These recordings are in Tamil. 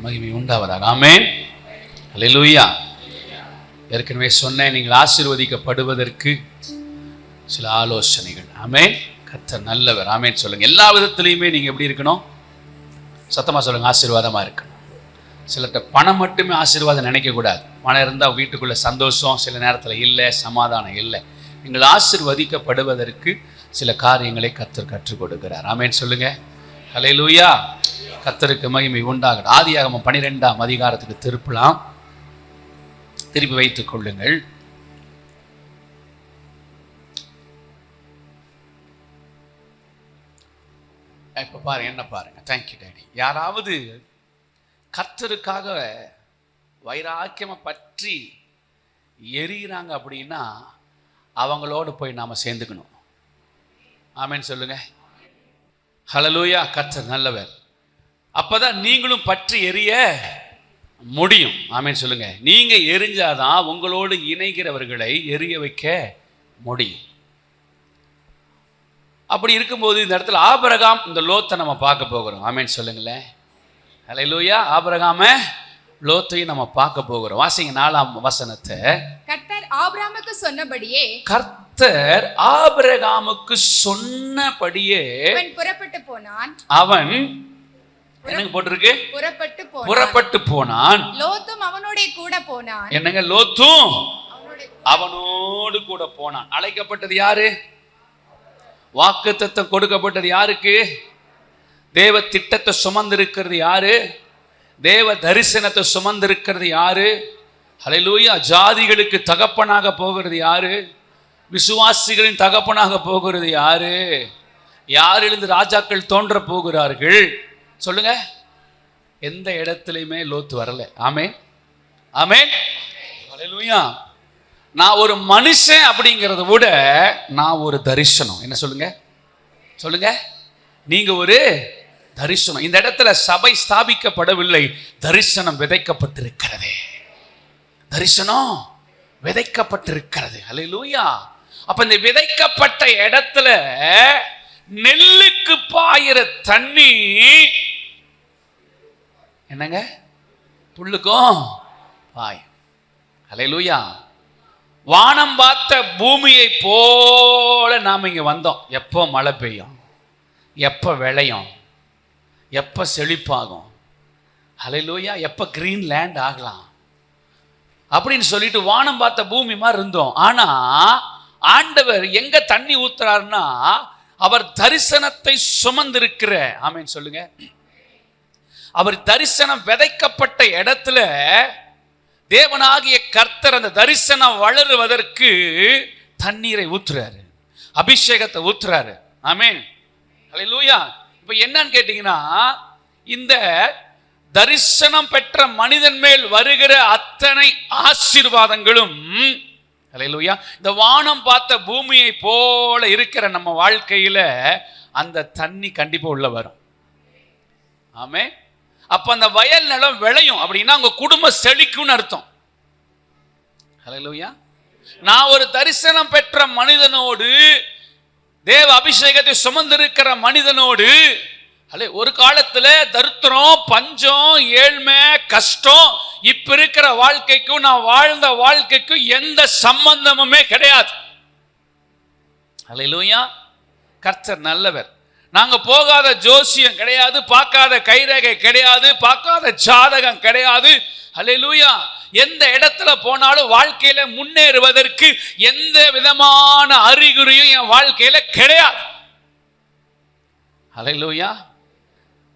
மகிமை உண்டாவதாக. ஆமென். அல்லேலூயா. ஏற்கனவே சொன்னேன், நீங்கள் ஆசீர்வதிக்கப்படுவதற்கு சில ஆலோசனைகள். ஆமென். கர்த்தர் நல்லவர். ஆமென் சொல்லுங்க. எல்லா விதத்திலையுமே நீங்க எப்படி இருக்கணும்? சத்தமா சொல்லுங்க. ஆசீர்வாதமா இருக்கணும். சிலர்கிட்ட பணம் மட்டுமே ஆசீர்வாதம் நினைக்கக்கூடாது. பணம் இருந்தால் வீட்டுக்குள்ள சந்தோஷம், சில நேரத்தில் இல்லை, சமாதானம் இல்லை. நீங்கள் ஆசீர்வதிக்கப்படுவதற்கு சில காரியங்களை கர்த்தர் கற்றுக் கொடுக்கிறார். ஆமென் சொல்லுங்க. அல்லேலூயா. கர்த்தருக்கு மகிமை உண்டாகட்டும். ஆதியாகமம் 12ஆம் அதிகாரத்துக்கு திருப்பலாம். திருப்பி வைத்துக் கொள்ளுங்கள். இப்ப பாருங்க, என்ன பாருங்க. Thank you daddy. யாராவது கர்த்தருக்காக வைராக்கியமா பற்றி எரிகிறாங்க அப்படின்னா அவங்களோடு போய் நாம சேர்ந்துக்கணும். ஆமென் சொல்லுங்க. ஹல்லேலூயா. கர்த்தர் நல்லவர். அப்பதான் நீங்களும் பற்றி எரிய முடியும். ஆமென் சொல்லுங்க. நீங்க எரிஞ்சாதான் உங்களோடு இணைகிறவர்களை எரிய வைக்க முடியும். அப்படி இருக்கும்போது இந்த இடத்துல ஆபிரகாம், இந்த லோத்தை நம்ம பார்க்க போகிறோம். ஆமென் சொல்லுங்களேன். ஹல்லேலூயா. ஆபிரகாம லோத்தையும் நம்ம பார்க்க போகிறோம். வாசிங்க 4ஆம் வசனத்தை. கர்த்தர் ஆபிரகாமுக்கு சொன்னபடியே, கர்த்தர் ஆபிரகாமுக்கு சொன்னபடியே அவன் புறப்பட்டு போனான். அவன் என்னங்க போட்டிருக்கு? புறப்பட்டு போனான். லோத்தும் அவனோட கூட போனான். என்னங்க? லோத்தும் அவனோடு கூட போனான். அழைக்கப்பட்டது யாரு? வாக்குத்தத்தம் கொடுக்கப்பட்டது யாருக்கு? தேவ திட்டத்தை சுமந்திருக்கிறது யாரு? தேவ தரிசனத்தை சுமந்திருக்கிறது யாரு? ஹல்லேலூயா. ஜாதிகளுக்கு தகப்பனாக போகிறது யாரு? விசுவாசிகளின் தகப்பனாக போகிறது யாரு? யாரிலிருந்து ராஜாக்கள் தோன்ற போகிறார்கள்? சொல்லுங்க. எந்த இடத்துலையுமே லோத்து வரல. ஆமென். ஆமென். ஹல்லேலூயா. நான் ஒரு மனுஷன் அப்படிங்கிறத விட நான் ஒரு தரிசனம். என்ன சொல்லுங்க? சொல்லுங்க. நீங்க ஒரு தரிசனம். இந்த இடத்துல சபை ஸ்தாபிக்கப்படவில்லை, தரிசனம் விதைக்கப்பட்டிருக்கிறது. தரிசனம் விதைக்கப்பட்டிருக்கிறது. ஹல்லேலூயா. அப்ப இந்த விதைக்கப்பட்ட இடத்துல நெல்லுக்கு பாயிற தண்ணி என்னங்க? புல்லுக்கும் பாய். ஹல்லேலூயா. வானம் பார்த்த பூமியை போல நாம் இங்க வந்தோம். எப்போ மழை பெய்யும், எப்போ விளையும், எப்போ செழிப்பாகும், ஹல்லேலூயா, எப்போ கிரீன் லேண்ட் ஆகலாம் அப்படின்னு சொல்லிட்டு வானம் பார்த்த பூமி மாதிரி இருந்தோம். ஆனா ஆண்டவர் எங்க தண்ணி ஊத்துறாருன்னா அவர் தரிசனத்தை சுமந்திருக்கிற. ஆமென் சொல்லுங்க. அவர் தரிசனம் விதைக்கப்பட்ட இடத்துல தேவனாகிய கர்த்தர் அந்த தரிசனம் வளருவதற்கு தண்ணீரை ஊத்துறாரு, அபிஷேகத்தை ஊத்துறாரு. ஆமென். ஹல்லேலூயா. இப்ப என்னன்னு கேட்டீங்கன்னா, இந்த தரிசனம் பெற்ற மனிதன் மேல் வருகிற அத்தனை ஆசீர்வாதங்களும், ஹல்லேலூயா, இந்த வானம் பார்த்த பூமியை போல இருக்கிற நம்ம வாழ்க்கையில அந்த தண்ணி கண்டிப்பா உள்ள வரும். ஆமென். அப்ப அந்த வயல் நிலம் விளையும் அப்படின்னா உங்க குடும்பம் செழிக்கும்னு அர்த்தம். ஹல்லேலூயா. நான் ஒரு தரிசனம் பெற்ற மனிதனோடு, தேவ அபிஷேகத்தை சுமந்திருக்கிற மனிதனோடு, ஒரு காலத்துல தரித்திரம், பஞ்சம், ஏழ்மை, கஷ்டம், இப்ப இருக்கிற வாழ்க்கைக்கும் நான் வாழ்ந்த வாழ்க்கைக்கும் எந்த சம்பந்தமுமே கிடையாது. ஹல்லேலூயா. கர்த்தர் நல்லவர். நாங்க போகாத ஜோசியம் கிடையாது, பார்க்காத கைரேகை கிடையாது, பார்க்காத ஜாதகம் கிடையாது. ஹல்லேலூயா. எந்த இடத்துல போனாலும் வாழ்க்கையில முன்னேறுவதற்கு எந்த விதமான அறிகுறியும் என் வாழ்க்கையில கிடையாது. ஹல்லேலூயா.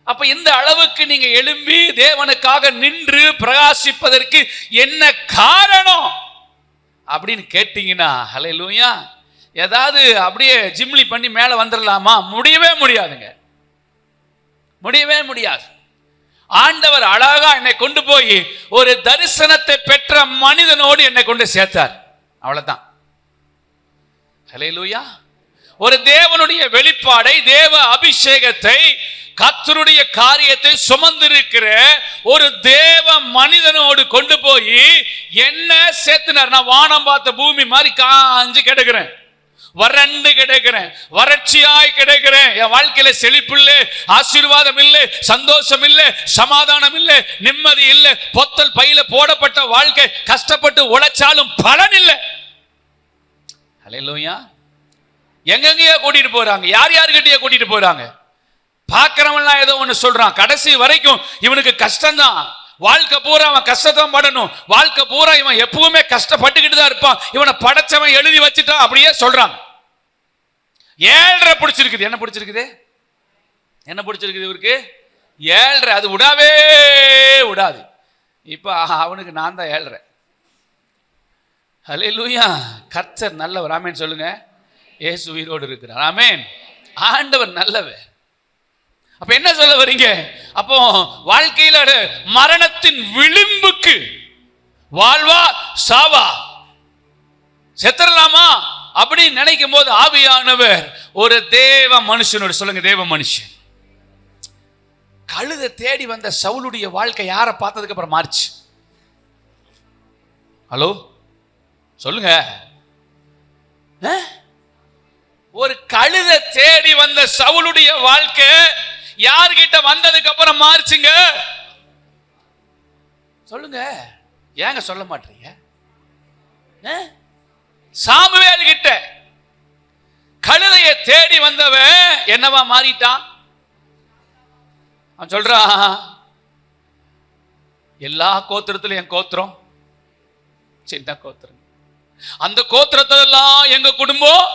அப்ப இந்த அளவுக்கு நீங்க எழும்பி தேவனுக்காக நின்று பிரகாசிப்பதற்கு என்ன காரணம் அப்படின்னு கேட்டீங்கன்னா, ஹல்லேலூயா, ஏதாவது அப்படியே ஜிம்லி பண்ணி மேல வந்துடலாமா? முடியவே முடியாதுங்க. முடியவே முடியாது. ஆண்டவர் அழகா என்னை கொண்டு போய் ஒரு தரிசனத்தை பெற்ற மனிதனோடு என்னை கொண்டு சேர்த்தார். அவ்வளவுதான். ஹல்லேலூயா. ஒரு தேவனுடைய வெளிப்பாடை, தேவ அபிஷேகத்தை, கர்த்தருடைய காரியத்தை சுமந்திருக்கிற ஒரு தேவ மனிதனோடு கொண்டு போய் என்ன சேர்த்துனார். நான் வானம் பார்த்த பூமி மாதிரி காஞ்சு கிடக்கிறேன். வறண்டு கிடக்கிறேன், வறட்சியாய் கிடக்கிறேன், என் வாழ்க்கையில செழிப்பு இல்லை, ஆசீர்வாதம் இல்லை, சந்தோஷம் இல்லை, சமாதானம் இல்லை, நிம்மதி இல்லை, பொத்தல் பையில போடப்பட்ட வாழ்க்கை, கஷ்டப்பட்டு உழைச்சாலும் பலன் இல்லை. ஹல்லேலூயா. எங்கெங்கேயோ கூட்டிட்டு போறாங்க, யார் யாருக்கிட்டயே கூட்டிட்டு போறாங்க. பார்க்கிறவன்லாம் ஏதோ ஒன்று சொல்றான், கடைசி வரைக்கும் இவனுக்கு கஷ்டம்தான், வாழ்க்கை பூரா அவன் கஷ்டத்தான் படணும், வாழ்க்கை பூரா இவன் எப்பவுமே கஷ்டப்பட்டுக்கிட்டு தான் இருப்பான், இவனை படைச்சவன் எழுதி வச்சுட்டான் அப்படியே சொல்றான். 7.5 பிடிச்சிருக்குது. என்ன பிடிச்சிருக்குது? என்ன பிடிச்சிருக்குது இவருக்கு? 7.5. அது விடாவே விடாது. இப்ப அவனுக்கு நான் தான் 7.5. ஹல்லேலூயா. கர்த்தர் நல்லவர். ஆமென் சொல்லுங்க. இயேசு உயிரோடு இருக்கிறார். ஆமென். ஆண்டவர் நல்லவர். அப்ப என்ன சொல்ல வரீங்க? அப்போ வாழ்க்கையில மரணத்தின் விளிம்புக்கு, வாழ்வா சாவா, செத்துறலாமா அப்படின்னு நினைக்கும் போது ஆவியானவர் ஒரு தேவ மனுஷனோட, சொல்லுங்க தேவ மனுஷன், கழுதை தேடி வந்த சவுலுடைய வாழ்க்கை யாரை பார்த்ததுக்கு அப்புறம் மாறிச்சு? ஹலோ சொல்லுங்க. ஒரு கழுதை தேடி வந்த சவுலுடைய வாழ்க்கை யார்கிட்ட வந்ததுக்கு அப்புறம் மாறுச்சுங்க? சொல்லுங்க. ஏங்க சொல்ல மாட்டீங்க? சாமுவேல் கிட்ட கழுதையை தேடி வந்தவன் என்னவா மாறிட்டான்? அவன் சொல்றான், எல்லா கோத்திரத்திலும் என் கோத்திரம் சின்ன கோத்திரம், அந்த கோத்திரத்திலெல்லாம் எங்க குடும்பம்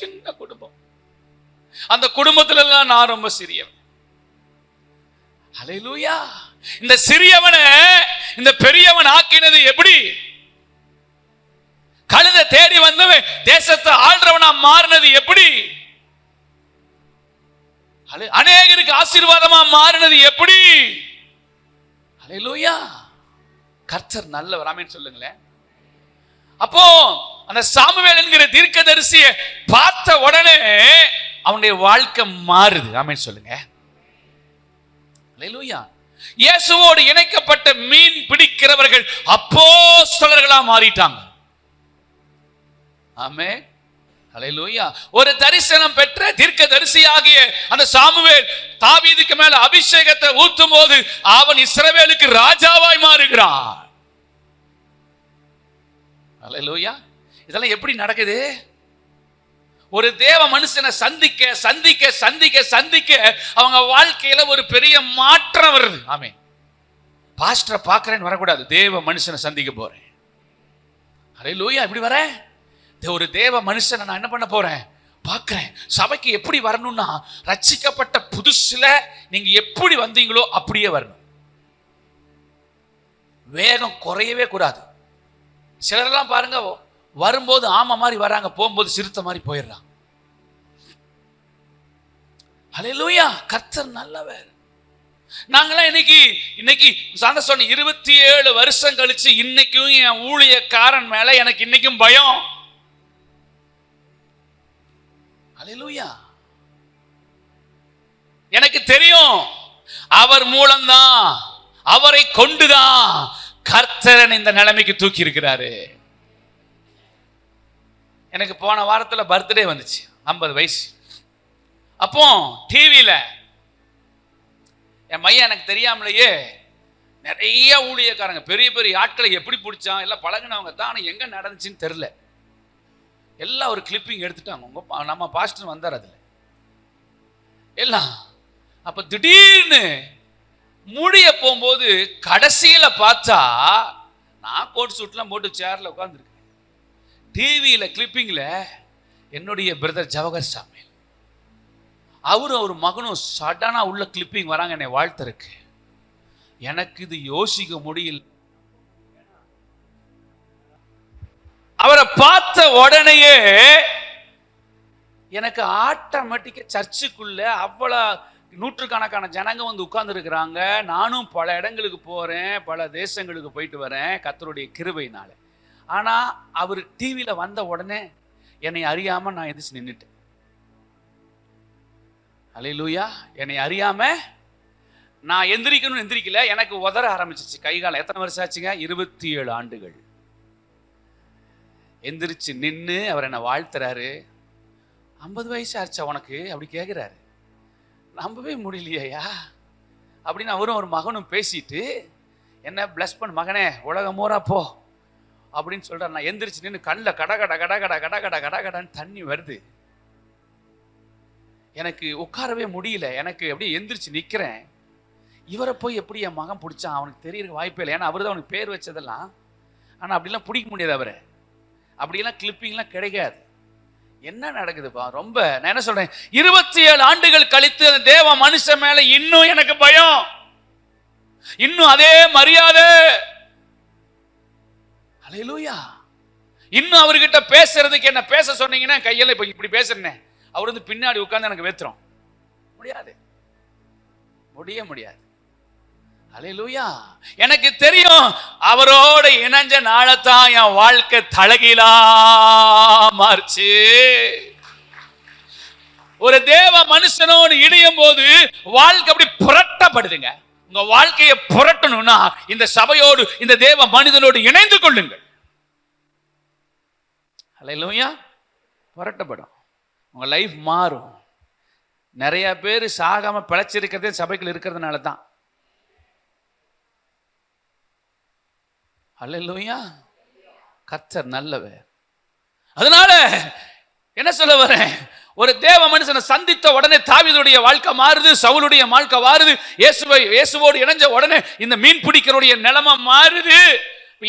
சின்ன குடும்பம், அந்த குடும்பத்துல எல்லாம் நான் ரொம்ப சிறியவன். ஹல்லேலூயா. இந்த சிறியவனை இந்த பெரியவன் ஆக்கினது எப்படி? கழுதை தேடி வந்தவன் தேசத்தை ஆள்றவனா மாறினது எப்படி? அநேகருக்கு ஆசீர்வாதமா மாறினது எப்படி? ஹல்லேலூயா. கர்த்தர் நல்லவர். ஆமென் சொல்லுங்களேன். அப்போ அந்த சாமுவேல் என்கிற தீர்க்கதரிசியை பார்த்த உடனே அவனுடைய வாழ்க்கை மாறுது. ஆமென் சொல்லுங்க. ஹல்லேலூயா. இயேசுவோடு இணைக்கப்பட்ட மீன் பிடிக்கிறவர்கள் அப்போஸ்தலர்களா மாறிட்டாங்க. ஆமென். ஹல்லேலூயா. ஒரு தரிசனம் பெற்ற தீர்க்கதரிசியாகிய அந்த சாமுவேல் தாவீதுக்கு மேல அபிஷேகத்தை ஊத்தும் போது அவன் இஸ்ரவேலுக்கு ராஜாவாய் மாறுகிறான். ஹல்லேலூயா. இதெல்லாம் எப்படி நடக்குது? ஒரு தேவ மனுஷனை சந்திக்க சந்திக்க சந்திக்க சந்திக்க அவங்க வாழ்க்கையில ஒரு பெரிய மாற்றம் வருது. ஆமென். பாஸ்டரை பார்க்கிறேன்னு வரக்கூடாது, தேவ மனுஷனை சந்திக்க போறேன். ஹல்லேலூயா. இப்படி வரேன், ஒரு தேவ மனுஷனை நான் என்ன பண்ண போறேன்? பார்க்கிறேன். சபைக்கு எப்படி வரணும்னா, ரட்சிக்கப்பட்ட புதுசுல நீங்க எப்படி வந்தீங்களோ அப்படியே வரணும். வேகம் குறையவே கூடாது. சிலரெல்லாம் பாருங்க, வரும்போது ஆமை மாதிரி வராங்க, போகும்போது சிறுத்தை மாதிரி போயிடுறாங்க. ஹல்லேலூயா. கர்த்தர் நல்லவர். நாங்களாம் இன்னைக்கு சாந்த சொன்ன 27 வருஷம் கழிச்சு இன்னைக்கும் என் ஊழியக்காரன் மேல எனக்கு இன்னைக்கும் பயம். ஹல்லேலூயா. எனக்கு தெரியும் அவர் மூலம்தான், அவரை கொண்டுதான் கர்த்தரன் இந்த நிலைமைக்கு தூக்கி இருக்கிறாரு. எனக்கு போன வாரத்துல பர்த்டே வந்துச்சு, 50 வயசு. அப்போ டிவியில என் மையன் எனக்கு தெரியாமலேயே நிறைய ஊழியக்காரங்க பெரிய பெரிய ஆட்களை எப்படி பிடிச்சான், எல்லாம் பழகினவங்க தான், ஆனால் எங்க நடந்துச்சுன்னு தெரியல. எல்லாம் ஒரு கிளிப்பிங் எடுத்துட்டாங்க. நம்ம பாஸ்டர் வந்தார் அதுல எல்லாம். அப்ப திடீர்னு முடிய போகும்போது கடைசியில பார்த்தா நான் கோட் சூட்லாம் போட்டு சேர்ல உட்கார்ந்துருக்கேன். டிவியில கிளிப்பிங்ல என்னுடைய பிரதர் ஜவஹர் சாமி, அவரும் ஒரு மகனும் சடனா உள்ள கிளிப்பிங் வராங்க என்னை வாழ்த்தருக்கு. எனக்கு இது யோசிக்க முடியல. அவரை பார்த்த உடனேயே எனக்கு ஆட்டோமேட்டிக்கா சர்ச்சுக்குள்ள அவ்வளவு நூற்றுக்கணக்கான ஜனங்க வந்து உட்கார்ந்து இருக்கிறாங்க. நானும் பல இடங்களுக்கு போறேன், பல தேசங்களுக்கு போயிட்டு வரேன் கர்த்தருடைய கிருபையினால. ஆனா அவர் டிவியில வந்த உடனே என்னை அறியாம நான் எதிர்த்து நின்னுட்டேன். ஹல்லேலூயா. என்னை அறியாம நான் எந்திரிக்கல, எனக்கு உதற ஆரம்பிச்சிச்சு கைகால. எத்தனை வருஷம் ஆச்சுங்க? 27 ஆண்டுகள். எந்திரிச்சு நின்று அவர் என்னை வாழ்த்துறாரு. 50 வயசு ஆச்சா உனக்கு அப்படி கேட்குறாரு. நம்பவே முடியலையா அப்படின்னு அவரும் ஒரு மகனும் பேசிட்டு என்ன பிளஸ் பண்ண, மகனே உலகம் மூரா போ அப்படின்னு சொல்றாரு. நான் எந்திரிச்சு நின்று கண்ணில் கட கட கட கட கட கட கட கடன்னு தண்ணி வருது. எனக்கு உட்காரவே முடியல. எனக்கு அப்படியே எந்திரிச்சு நிற்கிறேன். இவரை போய் எப்படி என் மகன் பிடிச்சான் அவனுக்கு தெரியறதுக்கு வாய்ப்பே இல்லை. ஏன்னா அவரு தான் அவனுக்கு பேர் வச்சதெல்லாம். ஆனால் அப்படிலாம் பிடிக்க முடியாது அவரை. அப்படியெல்லாம் கிளிப்பிங்லாம் கிடைக்காது. என்ன நடக்குதுப்பா? ரொம்ப நான் என்ன சொல்றேன், 27 ஆண்டுகள் கழித்து அந்த தேவ மனுஷன் மேல இன்னும் எனக்கு பயம், இன்னும் அதே மரியாதை. அல்லேலூயா. இன்னும் அவர்கிட்ட பேசுறதுக்கு என்ன பேச சொன்னீங்கன்னா கையில இப்ப இப்படி பேசுறேன், அவர் வந்து பின்னாடி உட்கார்ந்து எனக்கு வெத்துறோம். முடியாது, முடியாது. அல்லேலூயா. எனக்கு தெரியும் அவரோட இணைஞ்ச நாளத்தான் என் வாழ்க்கை தலகிலா மாறுச்சு. ஒரு தேவ மனுஷனோடு இணையும் போது வாழ்க்கை அப்படி புரட்டப்படுதுங்க. உங்க வாழ்க்கையை புரட்டணும்னா இந்த சபையோடு இந்த தேவ மனிதனோடு இணைந்து கொள்ளுங்கள். அல்லேலூயா. புரட்டப்படும், உங்க லைஃப் மாறும். நிறைய பேர் சாகாம பிழைச்சிருக்கிறதே சபைகள் இருக்கிறதுனால தான். அல்லேலூயா. கர்த்தர் நல்லவர். அதனால என்ன சொல்ல வரேன், ஒரு தேவ மனுஷனை சந்தித்த உடனே தாவீதுடைய வாழ்க்கை மாறுது, சவுலுடைய வாழ்க்கை மாறுது. இயேசுவோடு இணைஞ்ச உடனே இந்த மீன் பிடிக்கிறோடைய நிலைமை மாறுது.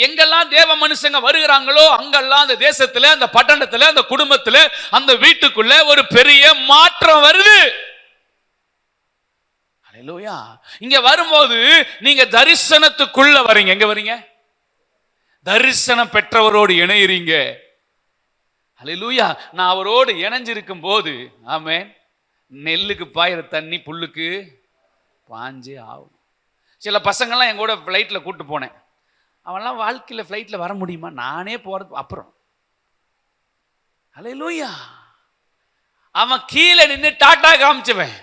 எங்கெல்லாம் தேவ மனுஷங்க வருகிறாங்களோ அங்கெல்லாம் அந்த தேசத்துல, அந்த பட்டணத்துல, அந்த குடும்பத்துல, அந்த வீட்டுக்குள்ள ஒரு பெரிய மாற்றம் வருது. அல்லேலூயா. இங்க வரும்போது நீங்க தரிசனத்துக்குள்ள வரீங்க. எங்க வரீங்க? தரிசனம் பெற்றவரோடு இணையறீங்க. அல்லேலூயா. நான் அவரோடு இணைஞ்சிருக்கும் போது ஆமென், நெல்லுக்கு பாயிற தண்ணி புல்லுக்கு பாஞ்சே ஆகும். சில பசங்கள்லாம் என் கூட ஃப்ளைட்டில் கூப்பிட்டு போனேன். அவன்லாம் வாழ்க்கையில் ஃப்ளைட்டில் வர முடியுமா? நானே போகிறது அப்புறம். அல்லேலூயா. அவன் கீழே நின்று டாட்டா காமிச்சுவேன்.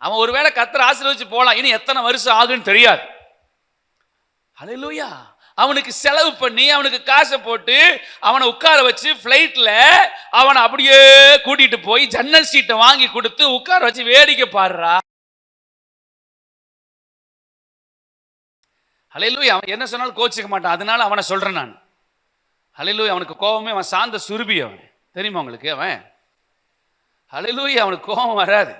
அவன் ஒருவேளை கர்த்தர் ஆசீர்வதிச்சு போகலாம், இனி எத்தனை வருஷம் ஆகுன்னு தெரியாது. அல்லேலூயா. அவனுக்கு செலவு பண்ணி அவனுக்கு காசை போட்டு அவனை உட்கார வச்சு ஃப்ளைட்ல அவனை அப்படியே கூட்டிட்டு போய் ஜன்னல் சீட்டை வாங்கி கொடுத்து உட்கார வச்சு வேடிக்கை பாடுறா. அல்லேலூயா. அவன் என்ன சொன்னாலும் கோச்சிக்க மாட்டான். அதனால அவனை சொல்றேன் நான். அல்லேலூயா. அவனுக்கு கோபமே, அவன் சாந்த சுருபி. அவன் தெரியுமா உங்களுக்கு? அவன் அல்லேலூயா. அவனுக்கு கோபம் வராது.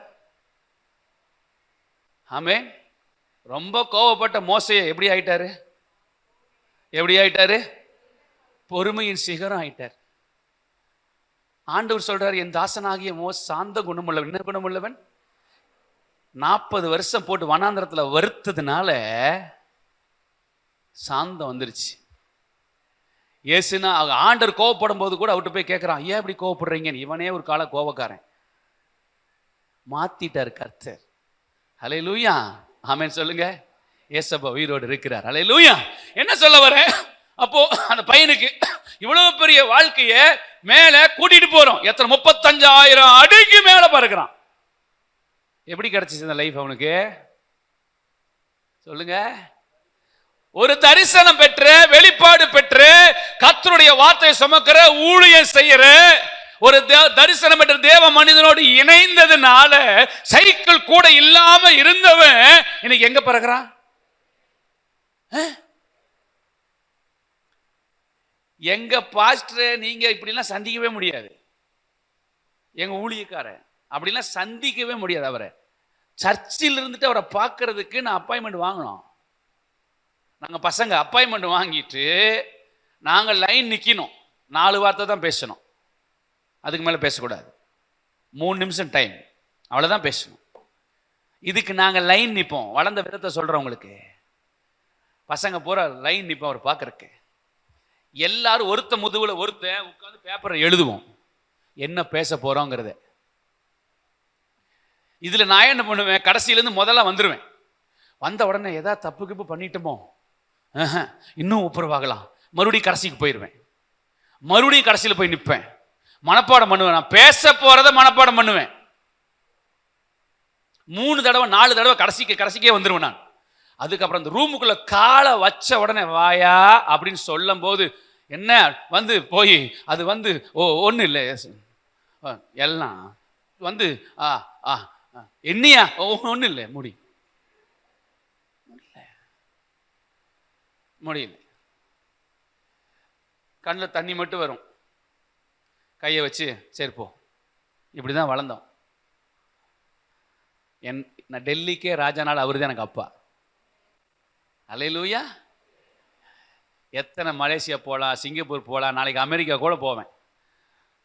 ஆமென். ரொம்ப கோபப்பட்ட மோசே எப்படி ஆயிட்டாரு? பொறுமையின் சிகரம் ஆயிட்டார். ஆண்டவர் சொல்றார், என் தாசனாகிய மோசே சாந்த குணமுள்ளவன். என்ன குணமுள்ளவன்? 40 வருஷம் போட்டு வனாந்தரத்துல வருத்ததுனால சாந்தம் வந்துருச்சு. ஏசுனா ஆண்டவர் கோவப்படும் போது கூட அவர்கிட்ட போய் கேட்கிறான், ஏன் இப்படி கோவப்படுறீங்கன்னு. இவனே ஒரு கால கோவக்காரன். மாத்திட்டார் கர்த்தர். அல்லேலூயா. ஆமென் சொல்லுங்க. ஏசப்பா உயிரோடு இருக்கிறார். அல்லேலூயா. என்ன சொல்ல வரேன், அப்போ அந்த பையனுக்கு இவ்வளவு பெரிய வாழ்க்கைய மேல கூட்டிட்டு போறோம். எத்தனை 35,000 அடிக்கு மேல பறக்கிறான். எப்படி கிடைச்சிச்சு இந்த லைஃப் அவனுக்கு? சொல்லுங்க. ஒரு தரிசனம் பெற்ற, வெளிப்பாடு பெற்ற, கர்த்தருடைய வார்த்தையை சுமக்கிற, ஊழியம் செய்யற ஒரு தரிசனம் பெற்ற தேவ மனிதனோடு இணைந்ததுனால சைக்கிள் கூட இல்லாம இருந்தவன் இன்னைக்கு எங்க பறக்கிறான்? எங்க பாஸ்டர் நீங்க இப்படிலாம் சந்திக்கவே முடியாது. எங்க ஊழியக்காரன் அப்படிலாம் சந்திக்கவே முடியாது. அவரை சர்ச்சில் இருந்துட்டு அவரை பார்க்கறதுக்கு நான் அப்பாயின்மெண்ட் வாங்கணும். நாங்கள் பசங்க அப்பாயின்மெண்ட் வாங்கிட்டு நாங்கள் லைன் நிற்கணும். 4 வார்த்தை தான் பேசணும், அதுக்கு மேலே பேசக்கூடாது. 3 நிமிஷம் டைம், அவ்வளோதான் பேசணும். இதுக்கு நாங்கள் லைன் நிற்போம். வளர்ந்த விதத்தை சொல்கிறேன் உங்களுக்கு. பசங்க பூரா லைன் நிற்போம் அவர் பார்க்கறக்கு. எல்லாரும் ஒருத்த முதுகில் ஒருத்தன் உட்காந்து பேப்பரை எழுதுவோம் என்ன பேச போகிறோங்கிறத. இதில் நான் என்ன பண்ணுவேன், கடைசியிலேருந்து முதல்ல வந்துடுவேன். வந்த உடனே ஏதாவது தப்பு கிப்பு பண்ணிட்டோமோ, இன்னும் ஒப்புரவாகலாம், மறுபடியும் கடைசிக்கு போயிடுவேன். மறுபடியும் கடைசியில் போய் நிற்பேன், மனப்பாடம் பண்ணுவேன். நான் பேச போகிறத மனப்பாடம் பண்ணுவேன். 3 தடவை 4 தடவை கடைசிக்கே வந்துடுவேன் நான். அதுக்கப்புறம் அந்த ரூமுக்குள்ள காலை வச்ச உடனே வாயா அப்படின்னு சொல்லும் போது என்ன வந்து போய் அது வந்து ஒன்றும் இல்லை எல்லாம் வந்து என்னையா ஒன்றும் இல்லை முடியல. கண்ணில் தண்ணி மட்டும் வரும். கையை வச்சு சரி போ. இப்படி தான் வளர்ந்தோம். நான் டெல்லிக்கே ராஜானால் அவர் தான் எனக்கு அப்பா. அல்லேலூயா. எத்தனை மலேசியா போகலாம், சிங்கப்பூர் போகலாம், நாளைக்கு அமெரிக்கா கூட போவேன்.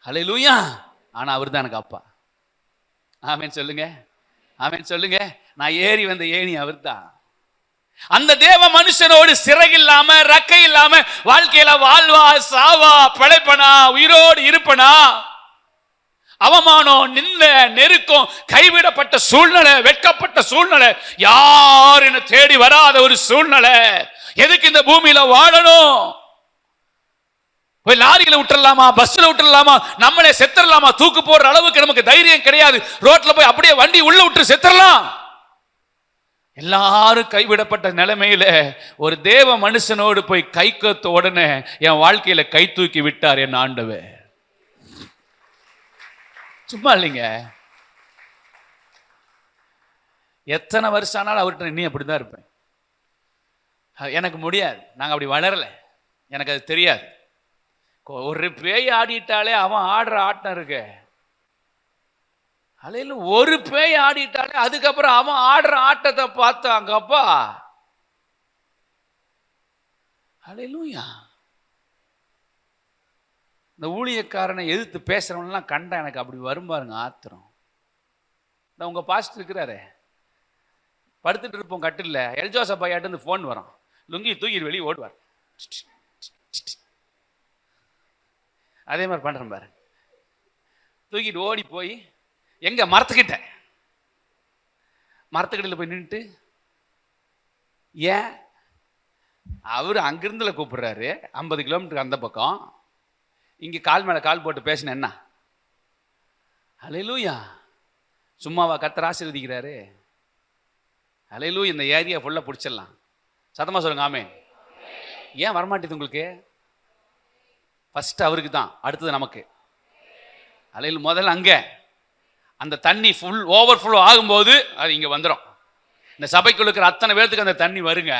அல்லேலூயா. ஆனால் அவர் தான் எனக்கு அப்பா. ஆமேன் சொல்லுங்க, ஆமேன் சொல்லுங்க. நான் ஏறி வந்த ஏணி அவர் தான். அந்த தேவ மனுஷனோடு சிறகில்லாம ரக்கை இல்லாம வாழ்க்கையில வாழ்வா சாவா பிழைப்பனா உயிரோடு இருப்பனா, அவமானம் நின்ன நெருக்கம் கைவிடப்பட்ட சூழ்நிலை, வெட்கப்பட்ட சூழ்நிலை, யாருன்னு தேடி வராத ஒரு சூழ்நிலை. எதுக்கு இந்த பூமியில வாழணும்? போய் லாரியில விட்டுறலாமா, பஸ்ல விட்டுறலாமா, நம்மளே செத்துறலாமா? தூக்கு போடுற அளவுக்கு நமக்கு தைரியம் கிடையாது. ரோட்ல போய் அப்படியே வண்டி உள்ள விட்டு செத்துறலாம். எல்லாரும் கைவிடப்பட்ட நிலைமையில ஒரு தேவ மனுஷனோடு போய் கை கோத்த உடனே என் வாழ்க்கையில கை தூக்கி விட்டார் என் ஆண்டவர். சும்மா இல்லைங்க. எத்தனை வருஷம் ஆனாலும் அவர்கிட்ட நீ அப்படிதான் இருப்பேன். எனக்கு முடியாது, நாங்கள் அப்படி வளரல, எனக்கு அது தெரியாது. ஒரு பேய் ஆடிட்டாலே அவன் ஆடுற ஆட்டம் இருக்கு. அல்ல ஒரு பேய் ஆடிட்டாலே அதுக்கப்புறம் அவன் ஆடுற ஆட்டத்தை பார்த்தாங்கப்பா. அல்லேலூயா. இந்த ஊழியக்காரனை எதிர்த்து பேசுறவனெல்லாம் கண்டா எனக்கு அப்படி வரும் பாருங்க ஆத்திரம். உங்க பாஸ்டர் இருக்கிறாரு, படுத்துட்டு இருப்போம் கட்டில்ல, எல்ஜோசப் ஐயாட்டு இருந்து ஃபோன் வரும், லுங்கி தூக்கிட்டு வெளியே ஓடுவார். அதே மாதிரி பண்றேன் பாரு. தூக்கிட்டு ஓடி போய் எங்க மரத்துக்கிட்ட போய் நின்றுட்டு, ஏன் அவரு அங்கிருந்துல கூப்பிடுறாரு 50 கிலோமீட்டருக்கு அந்த பக்கம், இங்க கால் மேல கால் போட்டு பேசின என்ன? அல்லேலூயா. சும்மாவா கர்த்தர் ஆசீர்வதிக்கிறாரு? அல்லேலூயா. இந்த ஏரியா ஃபுல்லா பிடிச்சிடலாம். சத்தமா சொல்லுங்க ஆமென். ஏன் வரமாட்டேது உங்களுக்கு? ஃபர்ஸ்ட் அவருக்கு தான், அடுத்தது நமக்கு. அல்லேலூயா. முதல்ல அங்க அந்த தண்ணி ஃபுல் ஓவர்ஃப்ளோ ஆகும்போது அது இங்க வந்துடும். இந்த சபைக்குள்ள இருக்கிற அத்தனை பேர்த்துக்கு அந்த தண்ணி வருங்க.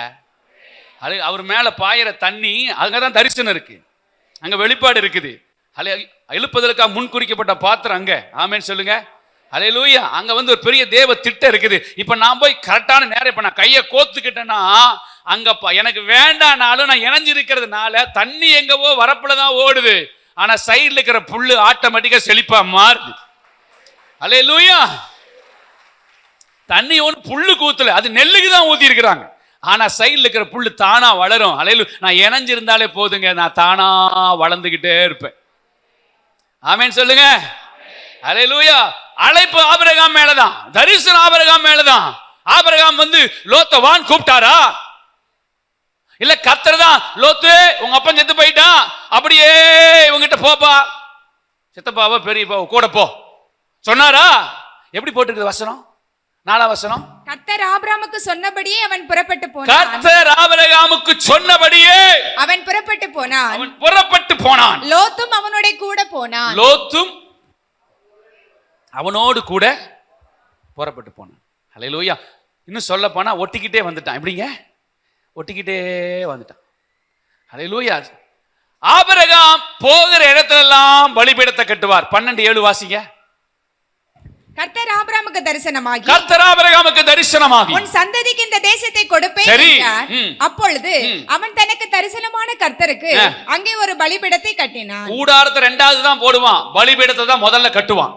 அது அவர் மேல பாயிற தண்ணி, அங்கதான் தரிசனம் இருக்கு, அங்க வெளிப்பாடு இருக்குது. எழுப்பதற்காக முன்குறிக்கப்பட்ட பாத்திரம் அங்க. ஆமென் சொல்லுங்க. அல்லேலூயா. அங்க வந்து ஒரு பெரிய தேவ திட்டம் இருக்குது. இப்ப நான் போய் கரெக்டான நேரம் இப்ப நான் கையை கோத்துக்கிட்டேன்னா அங்கப்பா எனக்கு வேண்டானாலும் நான் இணைஞ்சிருக்கிறதுனால தண்ணி எங்கவோ வரப்புலதான் ஓடுது, ஆனா சைடுல இருக்கிற புல்லு ஆட்டோமேட்டிக்கா செழிப்பா மாறுது. அல்லேலூயா. தண்ணி ஒன்று புல்லு கூத்துல, அது நெல்லுக்கு தான் ஊத்தி இருக்கிறாங்க, ஆனா சைடுல இருக்கிற புல்லு தானா வளரும். அல்லேலூயா. நான் இணைஞ்சிருந்தாலே போதுங்க, நான் தானா வளர்ந்துகிட்டே இருப்பேன். ஆமென் சொல்லுங்க. அல்லேலூயா. அழைப்பு ஆபிரகாம் மேலதான், தரிசனம் ஆபிரகாம் மேலதான். ஆபிரகாம் வந்து லோத்தவான் கூப்பிட்டாரா? இல்ல கர்த்தர் தான் லோத்து உங்க அப்பன் செத்து போயிட்டான், அப்படியே இவங்கிட்ட போப்பா, சித்தப்பாவோ பெரியப்பாவோ கூட போ சொன்னாரா? எப்படி போட்டுருக்குது வசனம்? 4ஆம் வசனம். கர்த்தர் ஆபிரகாமுக்கு சொன்னபடியே அவன் புறப்பட்டு போனான். கர்த்தர் ஆபிரகாமுக்கு சொன்னபடியே அவன் புறப்பட்டு போனான். அவன் புறப்பட்டு போனான். லோத்தும் அவனோட கூட போனான். லோத்தும் அவனோடு கூட புறப்பட்டு போனான். அல்லேலூயா. இன்னும் சொல்ல போனா ஒட்டிக்கிட்டே வந்துட்டான். எப்படிங்க? ஒட்டிக்கிட்டே வந்துட்டான். அல்லேலூயா. ஆபிரகாம் போகிற இடத்துல எல்லாம் பலிபீடத்தை கட்டுவார். 12:7 வாசிங்க. கர்த்தர் ஆபிரகாமுக்கு தரிசனமாகி, கர்த்தர் ஆபிரகாமுக்கு தரிசனமாகி உன் சந்ததிக்கு இந்த தேசத்தை கொடுப்பேன் என்றார். அப்பொழுது அவன் தனக்கு தரிசனமான கர்த்தருக்கு அங்கே ஒரு பலிபீடத்தை கட்டினான். கூடாரத்தை 2வது தான் போடுவான், பலிபீடத்தை தான் முதல்ல கட்டுவான்.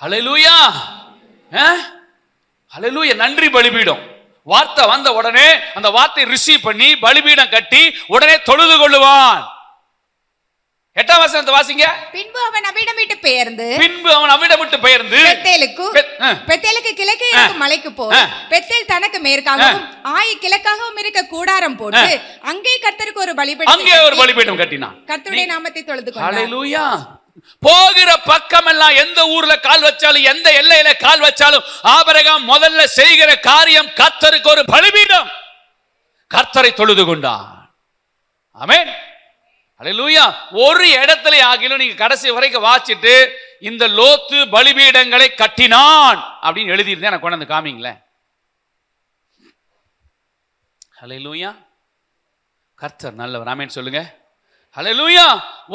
அல்லேலூயா. அல்லேலூயா. நன்றி பலிபீடம். வார்த்தை வந்த உடனே அந்த வார்த்தை ரிசீவ் பண்ணி பலிபீடம் கட்டி உடனே தொழுது கொள்ளுவான். 8ஆம் வசனத்தை வாசிங்க. பின்பு அவன் அவிடம் விட்டு பெயர்ந்து பெத்தேலுக்கு கிழக்கே இருக்கும் மலைக்கு போய் பெத்தேல் தனக்கு மேற்காகவும் ஆயி கிழக்காகவும் இருக்க கூடாரம் போட்டு அங்கே கர்த்தருக்கு ஒரு பலிபீடம் கட்டினான். கர்த்தருடைய நாமத்தை தொழுது கொண்டான். அல்லேலூயா. போகிற பக்கம் எல்லாம் எந்த ஊர்ல கால் வச்சாலும் எந்த எல்லையில கால் வச்சாலும் ஆபிரகாம் முதல்ல செய்கிற காரியம் கர்த்தருக்கு ஒரு பலிபீடம். கர்த்தரை தொழுது கொண்டான். ஆமென். அல்லேலூயா. ஒரு இடத்துல ஆகிலும் நீங்க கடைசி வரைக்கும் வாசிட்டு இந்த லோத்து பலிபீடங்களை கட்டினான் அப்படின்னு எழுதியிருந்தேன். எனக்கு கொண்டு வந்து காமிங்களேன். அல்லேலூயா. கர்த்தர் நல்லவர். ஆமென் சொல்லுங்க. அல்லேலூயா.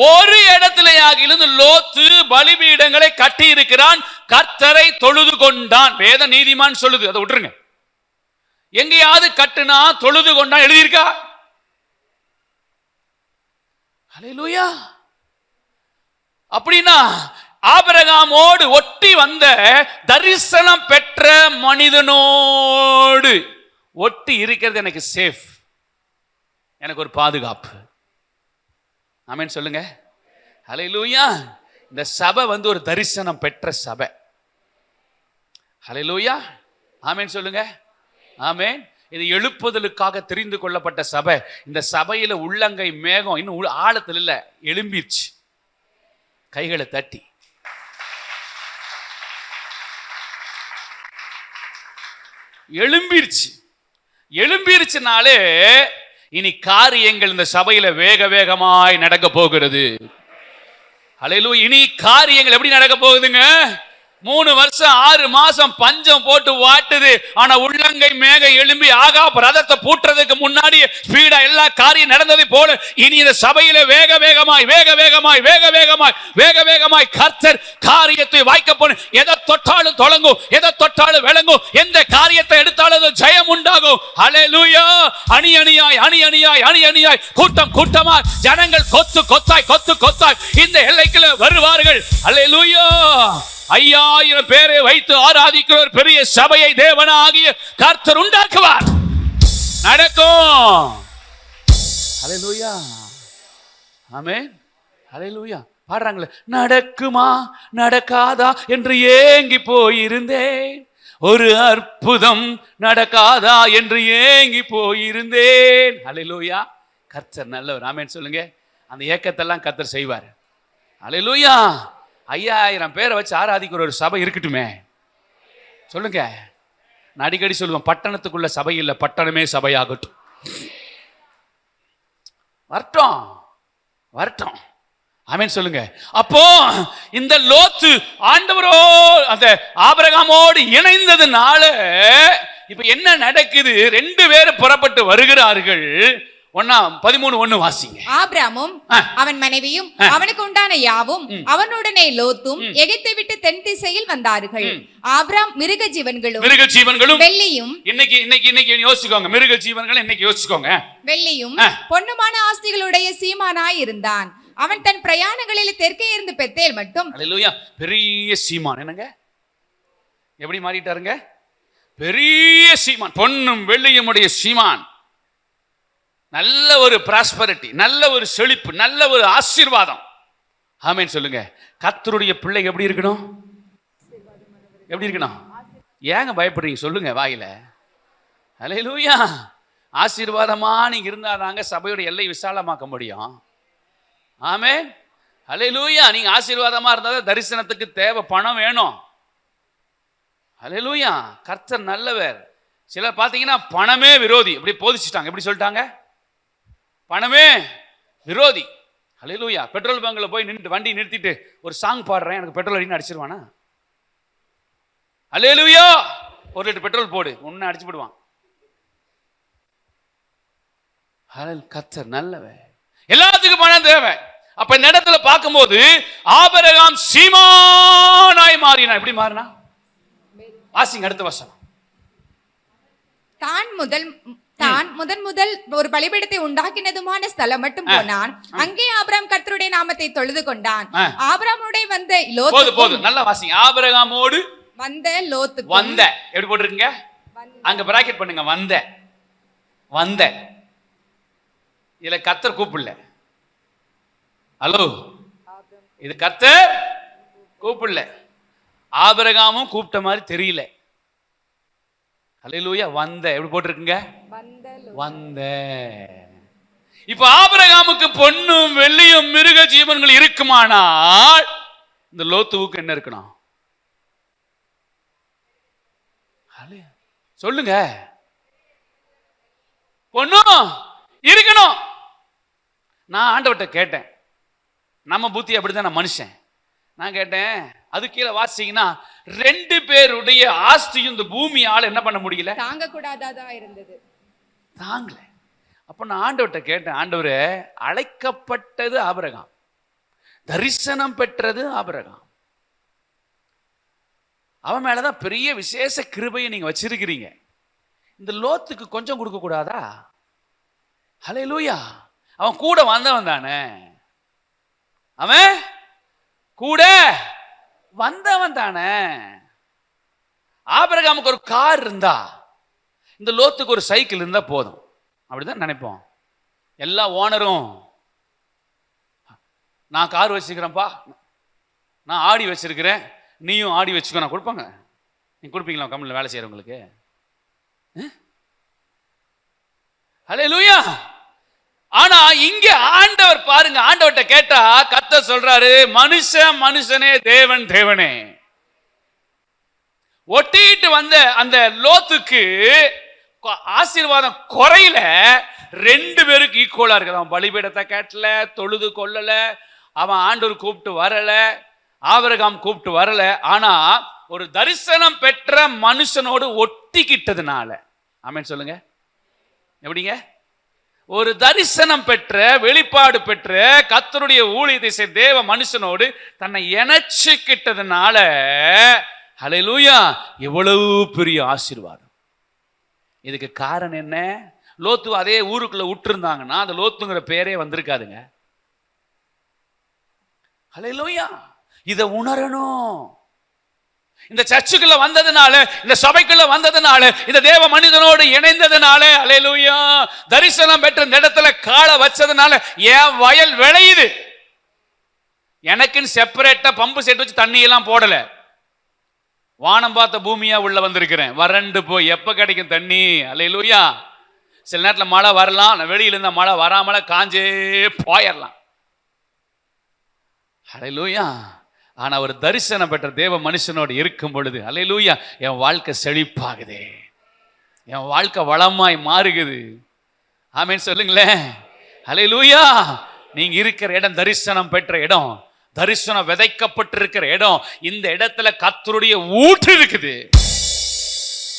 ஒரு இடத்துல ஆகிலும் லோத்து பலிபீடங்களை கட்டி இருக்கிறான், கர்த்தரை தொழுது கொண்டான். வேத நீதிமான் சொல்லுது, அதை விட்டுருங்க. எங்கேயாவது கட்டுனா தொழுது கொண்டான் எழுதியிருக்கா? அல்லேலூயா. அப்படின்னா ஆபிரகாமோடு ஒட்டி வந்த தரிசனம் பெற்ற மனிதனோடு ஒட்டி இருக்கிறது எனக்கு சேஃப், எனக்கு ஒரு பாதுகாப்பு. ஆமென் சொல்லுங்க. அல்லேலூயா. இந்த சபை ஒரு தரிசனம் பெற்ற சபை. அல்லேலூயா. ஆமென் சொல்லுங்க. ஆமென். இது எழுப்புதலுக்காக தெரிந்து கொள்ளப்பட்ட சபை. இந்த சபையில உள்ளங்கை மேகம் இன்னும் ஆழத்தில் இல்ல, எழும்பிருச்சு. கைகளை தட்டி எழும்பிருச்சு. எழும்பிருச்சுனாலே இனி காரியங்கள் இந்த சபையில வேக வேகமாய் நடக்க போகிறது. அல்லேலூயா. இனி காரியங்கள் எப்படி நடக்க போகுதுங்க? 3 வருஷம் 6 மாசம் பஞ்சம் போட்டு வாட்டுது. ஆனா உள்ளங்கை மேக எழும்பி ஆகாப் ரதத்தை பூட்டுறதுக்கு முன்னாடி ஸ்பீடா எல்லா காரியம் நடந்தது போல இனி இந்த சபையில வேக வேகமாய் வேக வேகமாய் வேக வேகமாய் வேக வேகமாய் கர்த்தர் காரியத்தை வாய்க்க போன. எதை தொட்டாலும் தொடங்கும், எதை தொட்டாலும் விளங்கும், எந்த காரியத்தை எடுத்தாலும் ஜெயம் உண்டாகும். அல்லேலூயா. அணி அணியாய் அணி அணியாய் அணி அணியாய் கூட்டம் கூட்டமாய் ஜனங்கள் கொத்து கொத்தாய் கொத்து கொத்தாய் இந்த எல்லைக்குள்ள வருவார்கள். அல்லேலூயா. 5000 பேரை வைத்து ஆராதிக்கிற ஒரு பெரிய சபையை தேவனாகிய கர்த்தர் உண்டாக்குவார். நடக்கும். அல்லேலூயா. ஆமென். அல்லேலூயா. பாடுறாங்களே, நடக்குமா நடக்காதா என்று ஏங்கி போயிருந்தேன், ஒரு அற்புதம் நடக்காதா என்று ஏங்கி போயிருந்தேன். அல்லேலூயா. கர்த்தர் நல்லவர். ஆமென் சொல்லுங்க. அந்த ஏக்கத்தெல்லாம் கர்த்தர் செய்வார். அல்லேலூயா. 5000 பேரை வச்சு ஆராதிக்கிற ஒரு சபை இருக்கட்டுமே. சொல்லுங்க. நான் அடிக்கடி சொல்லுவேன், பட்டணத்துக்குள்ள சபை இல்லை, பட்டணமே சபையாகட்டும். வரட்டும் வரட்டும். ஆமென் சொல்லுங்க. அப்போ இந்த லோத்து ஆண்டவரோ அந்த ஆபிரகாமோடு இணைந்ததுனால இப்ப என்ன நடக்குது? 2 பேரும் புறப்பட்டு வருகிறார்கள். 13:1 வாசிங்க. ஆபிரகாமும் அவன் மனைவியும் அவனுக்கு உண்டான யாவும் அவனுடனே லோத்தும் எகிப்தை விட்டு தென் திசையில் வந்தார்கள். ஆபிரகாம் மிருக ஜீவன்களும் வெள்ளியும், இன்னைக்கு யோசிச்சுக்கோங்க, மிருக ஜீவன்கள் இன்னைக்கு யோசிச்சுக்கோங்க, வெள்ளியும் பொன்னுமான ஆஸ்திகளுடைய சீமானாய் இருந்தான். அவன் தன் பிரயாணங்களில் தெற்கே இருந்து பெத்தேல் மட்டும். அல்லேலூயா. பெரிய சீமான். என்னங்க எப்படி மாறிட்டாருங்க? பெரிய சீமான், பொன்னும் வெள்ளியும் உடைய சீமான். நல்ல ஒரு பிராஸ்பரிட்டி, நல்ல ஒரு செழிப்பு, நல்ல ஒரு ஆசீர்வாதம். ஆமென் சொல்லுங்க. கர்த்தருடைய பிள்ளை எப்படி இருக்கணும்? எப்படி இருக்கணும்? ஏங்க பயப்படுறீங்க? சொல்லுங்க வாயில. அல்லேலூயா. ஆசீர்வாதமா நீங்க இருந்தாதாங்க சபையோட எல்லை விசாலமாக்க முடியும். ஆமென். அல்லேலூயா. நீங்க ஆசீர்வாதமா இருந்தாதான் தரிசனத்துக்கு தேவை பணம் வேணும். அல்லேலூயா. கர்த்தர் நல்லவர். சிலர் பார்த்தீங்கன்னா பணமே விரோதி. இப்படி போதிச்சுட்டாங்க. எப்படி சொல்லிட்டாங்க? பணமே விரோதி. அல்லேலூயா. பெட்ரோல் பங்க்ல போய் நின்று வண்டி நிறுத்திட்டு ஒரு சாங் பாடுறேன், எனக்கு பெட்ரோல் அடின்னு அடிச்சிருவானா? அல்லேலூயா. 1 லிட்டர் பெட்ரோல் போடு, உன்னை அடிச்சு விடுவான். கர்த்தர் நல்லவர். எல்லாத்துக்கும் பணம் தேவை. அப்ப இந்த இடத்துல பார்க்கும்போது ஆபிரகாம் சீமானாய் மாறினான். எப்படி மாறினா? வாசிங்க அடுத்த வசனம். தான் முதல் ஒரு பலிபீடத்தை உண்டாக்கினதுமான ஸ்தலம் மட்டும் போனான். அங்கே ஆபிரகாம் கர்த்தருடைய நாமத்தை தொழுது கொண்டான். ஆபிரகாமோடு வந்த லோத்து. போது நல்லா வாசிங்க. ஆபிரகாமோடு வந்த லோத்து. வந்த எப்படி போட்டுருக்கீங்க? அங்க பிராக்கெட் பண்ணுங்க. வந்த இதுல கர்த்தர் கூப்பிடல. ஹலோ, இது கர்த்தர் கூப்பிடல. ஆபிரகாமும் கூப்பிட்ட மாதிரி தெரியல. அல்லேலூயா. வந்த எப்படி போட்டிருக்குங்க? வந்த. இப்ப ஆபிரகாமுக்கு பொன்னும் வெள்ளியும் மிருக ஜீவன்கள் இருக்குமானால் இந்த லோத்துவுக்கு என்ன இருக்கணும்? சொல்லுங்க. பொன்னும் இருக்கணும், நான் ஆண்டவர்கிட்ட கேட்டேன், நம்ம புத்தி அப்படிதான், நான் மனுஷன். நான் கேட்டேன், அது கீழே வாசிங்கன்னா 2 பேருடைய ஆஸ்தியும் இந்த பூமியால் என்ன பண்ண முடியல, தாங்க கூடாததா இருந்தது, தாங்கல. அப்ப நான் ஆண்டவர்கிட்ட கேட்டேன், ஆண்டவரே, அழைக்கப்பட்டது ஆபிரகாம், தரிசனம் பெற்றது ஆபிரகாம், அவன் மேலதான் பெரிய விசேஷ கிருபையை நீங்க வச்சிருக்கிறீங்க, இந்த லோத்துக்கு கொஞ்சம் கொடுக்க கூடாதா? ஹல்லேலூயா. அவன் கூட வந்தவன் தானே, அவன் கூட வந்தவன் தானே. ஆபிரகாமுக்கு ஒரு கார் இருந்தா, இந்த லோத்துக்கு ஒரு சைக்கிள் இருந்தா போதும், அப்படிதான் நினைப்போம். எல்லா ஓனரும் நான் கார் வச்சுக்கிறேன்ப்பா, நான் ஆடி வச்சிருக்கிறேன், நீயும் ஆடி வச்சுக்கோ, நான் கொடுப்பாங்க. நீங்க கொடுப்பீங்களா கம்பெனியில் வேலை செய்யறவங்களுக்கு? ஹல்லேலூயா. ஆனா இங்க ஆண்டவர் பாருங்க, ஆண்டவர்கிட்ட கேட்டா கர்த்தர் சொல்றாரு, மனுஷன் மனுஷனே, தேவன் தேவனே. ஒட்டிட்டு வந்த அந்த லோத்துக்கு ஆசீர்வாதம் குறையில, 2 பேருக்கு ஈக்குவலா இருக்குது. அவன் பலிபீடத்தை கேட்டல, தொழுது கொள்ளல, அவன் ஆண்டவர் கூப்பிட்டு வரல, ஆபிரகாம் கூப்பிட்டு வரல. ஆனா ஒரு தரிசனம் பெற்ற மனுஷனோடு ஒட்டிக்கிட்டதுனால, ஆமென் சொல்லுங்க. எப்படிங்க? ஒரு தரிசனம் பெற்ற, வெளிப்பாடு பெற்ற, கர்த்தருடைய ஊழியத்தை செய்த தேவ மனுஷனோடு தன்னை இணைச்சுக்கிட்டதுனால, ஹல்லேலூயா, எவ்வளவு பெரிய ஆசீர்வாதம். இதுக்கு காரணம் என்ன? லோத்து அதே ஊருக்குள்ள விட்டுருந்தாங்கன்னா அந்த லோத்துங்கிற பேரே வந்திருக்காதுங்க. ஹல்லேலூயா. இதை உணரணும். இந்த சர்ச்சுக்குள்ள வந்ததுனால, இந்த சபைக்குள்ள வந்ததுனால, இந்த தேவ மனிதனோடு இணைந்ததுனால, ஹல்லேலூயா, தரிசனம் பெற்ற இந்த இடத்துல கால வச்சதுனால என் வயல் விளையுது. எனக்குன்னு செப்பரேட்டா பம்பு செட் வச்சு தண்ணி எல்லாம் போடல. வானம் பார்த்த பூமியா உள்ள வந்திருக்கிறேன். வறண்டு போய் எப்ப கிடைக்கும் தண்ணி? ஹல்லேலூயா. சில நேரத்தில் மழை வரலாம், வெளியில இருந்த மழை வராமல காஞ்சே போயிடலாம். ஹல்லேலூயா. ஆனா ஒரு தரிசனம் பெற்ற தேவ மனுஷனோடு இருக்கும் பொழுது, ஹல்லேலூயா, என் வாழ்க்கை செழிப்பாகுது, என் வாழ்க்கை வளமாய் மாறுகுது. ஆமென் சொல்லுங்களேன். ஹல்லேலூயா. நீங்க இருக்கிற இடம் தரிசனம் பெற்ற இடம், தரிசனம் விதைக்கப்பட்டிருக்கிற இடம். இந்த இடத்துல கர்த்தருடைய ஊற்று இருக்குது.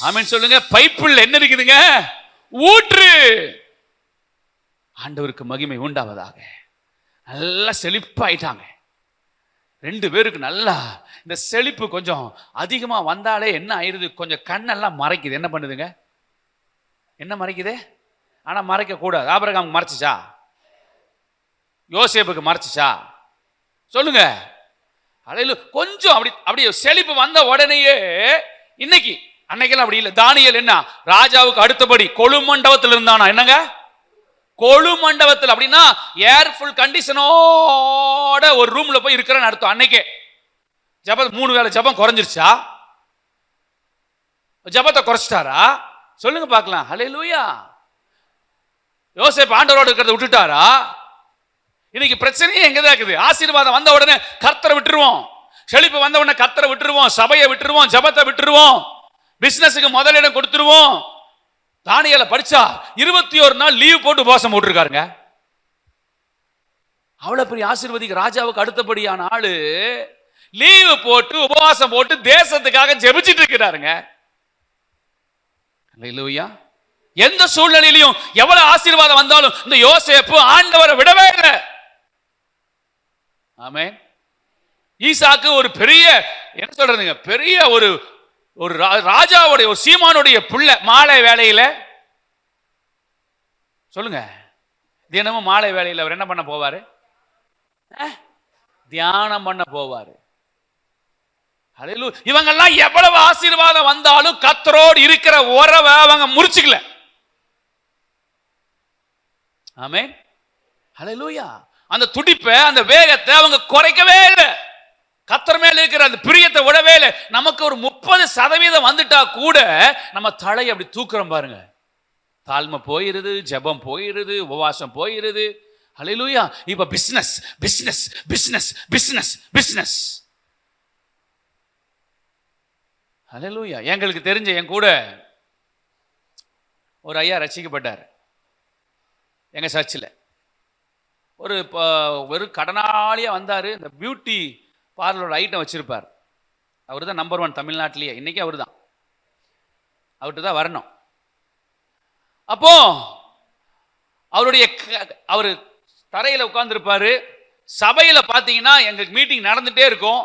ஆமென் சொல்லுங்க. பைப்புல என்ன இருக்குதுங்க? ஊற்று. ஆண்டவருக்கு மகிமை உண்டாவதாக. நல்லா செழிப்பாயிட்டாங்க 2 பேருக்கு. நல்லா இந்த செழிப்பு கொஞ்சம் அதிகமா வந்தாலே என்ன ஆயிருது, கொஞ்சம் கண்ணெல்லாம் மறைக்குது. என்ன பண்ணுதுங்க? என்ன மறைக்குது? ஆனா மறைக்க கூடாது. ஆபிரகாமுக்கு மறைச்சிச்சா? யோசேப்புக்கு மறைச்சிச்சா? சொல்லுங்க. ஹல்லேலூயா. கொஞ்சம் அப்படி செழிப்பு வந்த உடனேயே, இன்னைக்கு அன்னைக்கெல்லாம் அப்படி இல்லை. தானியேல் என்ன, ராஜாவுக்கு அடுத்தபடி கொழு மண்டபத்தில் இருந்தானா. என்னங்க கொழு மண்டபத்தில்? அப்படின்னா ஏர்ஃபுல் கண்டிஷனோட ஒரு ரூம்ல போய் இருக்கிறன்னு அர்த்தம். அன்னைக்கே ஜபம் 3 வேளை ஜபம் குறைஞ்சிருச்சா? ஜபத்தை குறைச்சிட்டாரா? சொல்லுங்க பார்க்கலாம். ஹல்லேலூயா. யோசேப்பு ஆண்டவரோடு இருக்கிறத விட்டுட்டாரா? இன்னைக்கு பிரச்சனையே எங்கதான் இருக்குது. ஆசீர்வாதம் வந்த உடனே கர்த்தரை விட்டுருவோம், செழிப்பு வந்த உடனே கர்த்தரை விட்டுருவோம், சபையை விட்டுருவோம், ஜபத்தை விட்டுருவோம், பிசினஸுக்கு முதலிடம் கொடுத்துருவோம். தானியேல படிச்சா 21 நாள் லீவ் போட்டு உபவாசம் போட்டுருக்காருங்க. அவ்வளவு பெரிய ஆசீர்வதிக்கு ராஜாவுக்கு அடுத்தபடியான ஆளு லீவு போட்டு உபவாசம் போட்டு தேசத்துக்காக ஜெபிச்சிட்டு இருக்கிறாருங்க. ஹல்லேலூயா. எந்த சூழ்நிலையிலும் எவ்வளவு ஆசீர்வாதம் வந்தாலும் இந்த யோசேப்பு ஆண்டவரை விடவே இல்லை. ஆமென். ஈசாக்கு ஒரு பெரிய, என்ன சொல்றதுங்க, பெரிய ஒரு ராஜாவுடைய, ஒரு சீமானுடைய புள்ள. மாலை வேளையில சொல்லுங்க, தினமும் மாலை வேளையில அவர் என்ன பண்ண போவாரு? தியானம் பண்ண போவாரு. ஹல்லேலூயா. இவங்கெல்லாம் எவ்வளவு ஆசீர்வாதம் வந்தாலும் கர்த்தரோடு இருக்கிற உறவை அவங்க முறிச்சுக்கல. ஆமென். ஹல்லேலூயா. அந்த துடிப்பை, அந்த வேகத்தை அவங்க குறைக்கவே இல்லை. கர்த்தர் மேல இருக்கிற அந்த பிரியத்தை விடவே இல்லை. நமக்கு ஒரு 30% வந்துட்டா கூட நம்ம தலையை அப்படி தூக்குறோம் பாருங்க. தாழ்மை போயிருது, ஜெபம் போயிருது, உபவாசம் போயிருது. ஹல்லேலூயா. இப்ப business business business business business. Hallelujah. எங்களுக்கு தெரிஞ்ச என் கூட ஒரு ஐயா ரட்சிக்கப்பட்டார் எங்க சர்ச்சில். ஒரு வெறும் கடனாளியாக வந்தார். இந்த பியூட்டி பார்லரோட ஐட்டம் வச்சுருப்பார். அவர் தான் நம்பர் 1 தமிழ்நாட்டிலேயே. இன்றைக்கி அவர் தான், அவர்கிட்ட தான் வரணும். அப்போ அவர் தரையில் உட்கார்ந்துருப்பார். சபையில் பார்த்தீங்கன்னா எங்களுக்கு மீட்டிங் நடந்துகிட்டே இருக்கும்.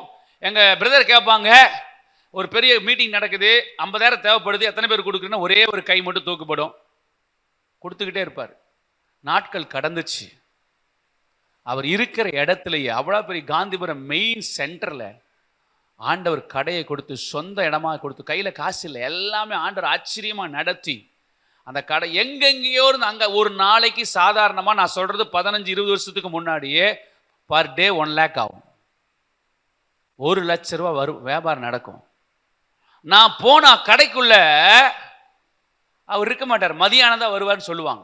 எங்கள் பிரதர் கேட்பாங்க, ஒரு பெரிய மீட்டிங் நடக்குது, 50,000 தேவைப்படுது, எத்தனை பேர் கொடுக்குறேன்னா ஒரே ஒரு கை மட்டும் தூக்கப்படும். கொடுத்துக்கிட்டே இருப்பார். நாட்கள் கடந்துச்சு. அவர் இருக்கிற இடத்துலையே, அவ்வளோ பெரிய காந்திபுரம் மெயின் சென்டரில் ஆண்டவர் கடையை கொடுத்து, சொந்த இடமா கொடுத்து, கையில் காசு இல்லை, எல்லாமே ஆண்டவர் ஆச்சரியமாக நடத்தி அந்த கடை எங்கெங்கேயோ இருந்து அங்கே ஒரு நாளைக்கு சாதாரணமாக நான் சொல்கிறது 15-20 வருஷத்துக்கு முன்னாடியே பர் டே 1 lakh ஆகும். 1 லட்ச ரூபா வியாபாரம் நடக்கும். நான் போன கடைக்குள்ள அவர் இருக்க மாட்டார், மதியானம் தான் வருவார்னு சொல்லுவாங்க.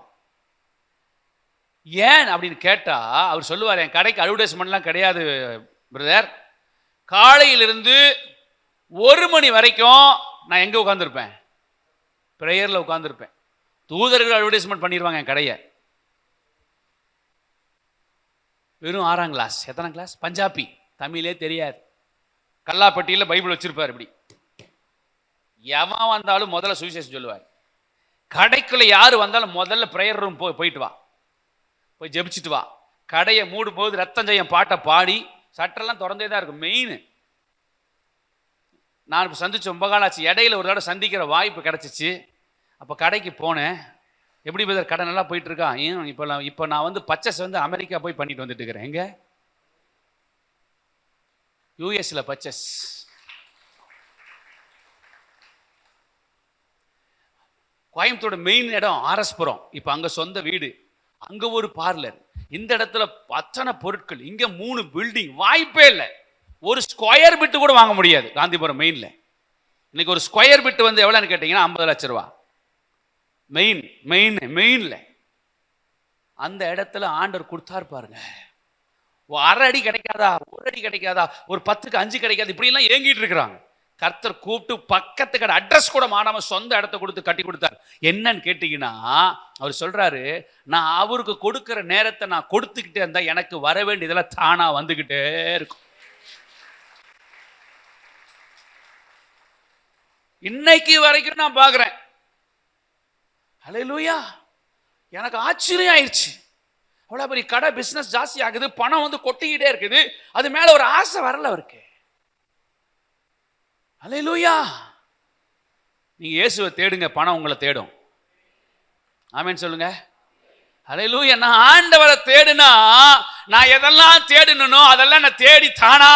ஏன் அப்படின்னு கேட்டா அவர் சொல்லுவார், என் கடைக்கு அட்வர்டைஸ்மெண்ட்லாம் கிடையாது பிரதர், காலையிலிருந்து 1 மணி வரைக்கும் நான் எங்கே உட்காந்துருப்பேன்? ப்ரேயரில் உட்காந்துருப்பேன். தூதர்கள் அட்வர்டைஸ்மெண்ட் பண்ணிடுவாங்க என் கடையை. வெறும் 6ஆம் கிளாஸ். எத்தனை கிளாஸ்? பஞ்சாபி, தமிழே தெரியாது. கல்லாப்பட்டியில் பைபிள் வச்சிருப்பார். இப்படி எவன் வந்தாலும் முதல்ல சுவிசேஷம் சொல்லுவார். கடைக்குள்ள யார் வந்தாலும் முதல்ல ப்ரேயர் ரூம் போயிட்டு வா, போய் ஜெபிச்சுட்டு வா. கடையை மூடும் போது ரத்தம் ஜெயம் பாட்டை பாடி, சட்டெல்லாம் திறந்தே தான் இருக்கும். மெயின் நான் இப்போ சந்திச்சு ரொம்ப காலாச்சு. இடையில ஒரு தடவை சந்திக்கிற வாய்ப்பு கிடச்சிச்சு. அப்போ கடைக்கு போனேன். எப்படி பிரதர் கடை நல்லா போயிட்டு இருக்கா? இப்போ நான் வந்து பர்ச்சேஸ் வந்து அமெரிக்கா போய் பண்ணிட்டு வந்துட்டு இருக்கிறேன். எங்க? யூஎஸ்ல பர்ச்சேஸ். கோயம்புத்தூர் மெயின் இடம் ஆர்எஸ்புரம். இப்போ அங்கே சொந்த வீடு, அங்கே ஒரு பார்லர், இந்த இடத்துல அத்தனை பொருட்கள், இங்கே 3 பில்டிங். வாய்ப்பே இல்லை. ஒரு ஸ்கொயர் பிட்டு கூட வாங்க முடியாது காந்திபுரம் மெயினில். இன்னைக்கு ஒரு ஸ்கொயர் பிட்டு வந்து எவ்வளோன்னு கேட்டிங்கன்னா 50 லட்ச ரூபா. மெயினில் அந்த இடத்துல ஆண்டவர் கொடுத்தார் பாருங்க. 1/2 அடி கிடைக்காதா, 1 அடி கிடைக்காதா, ஒரு 10க்கு 5 கிடைக்காது, இப்படிலாம் ஏங்கிட்டு இருக்கிறாங்க. கர்த்தர் கூப்பிட்டு பக்கத்து கடை அட்ரஸ் கூட மாறாம சொந்த இடத்த கொடுத்து கட்டி கொடுத்தார். என்னன்னு கேட்டீங்கன்னா அவர் சொல்றாரு, நான் அவருக்கு கொடுக்கிற நேரத்தை நான் கொடுத்துக்கிட்டே இருந்தா எனக்கு வர வேண்டியதெல்லாம் தானா வந்துகிட்டே இருக்கும். இன்னைக்கு வரைக்கும் நான் பார்க்கிறேன். ஹல்லேலூயா. எனக்கு ஆச்சரியம் ஆயிடுச்சு. அவ்வளோ பெரிய கடை, பிஸ்னஸ் ஜாஸ்தி ஆகுது, பணம் வந்து கொட்டிக்கிட்டே இருக்குது, அது மேல ஒரு ஆசை வரல அவருக்கு. ஹல்லேலூயா. நீங்க இயேசுவை தேடுங்க, பணம் உங்களை தேடும். ஆமென் சொல்லுங்க. ஹல்லேலூயா. நான் ஆண்டவரை தேடுனா, நான் எதெல்லாம் தேடணுனோ அதெல்லாம் நான் தேடி தானா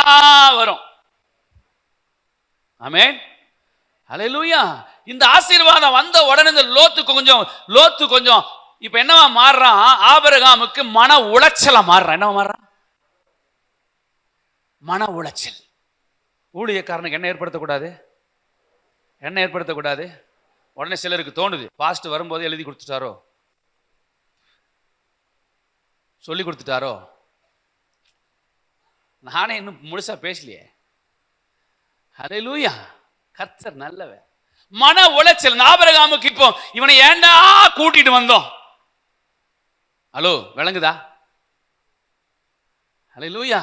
வரும். ஆமென். ஹல்லேலூயா. இந்த ஆசீர்வாதம் வந்த உடனே இந்த லோத்து கொஞ்சம் இப்ப என்னவா மாறுறான்? ஆபிரகாமுக்கு மன உளைச்சலா மாறுறான். என்னவா மாறுறான்? மன உளைச்சல். ஊழியக்காரனுக்கு என்ன ஏற்படுத்தக்கூடாது? உடனே சிலருக்கு தோணுது, பாஸ்ட் வரும்போது எழுதி கொடுத்துட்டாரோ, சொல்லி கொடுத்துட்டாரோ. நானே இன்னும் முழுசா பேசலையே. ஹல்லேலூயா. கர்த்தர் நல்லவர். மன உளைச்சல். ஆபிரகாமுக்கு இப்போ இவனை ஏண்டா கூட்டிட்டு வந்தோம்? ஹலோ, விளங்குதா? ஹல்லேலூயா.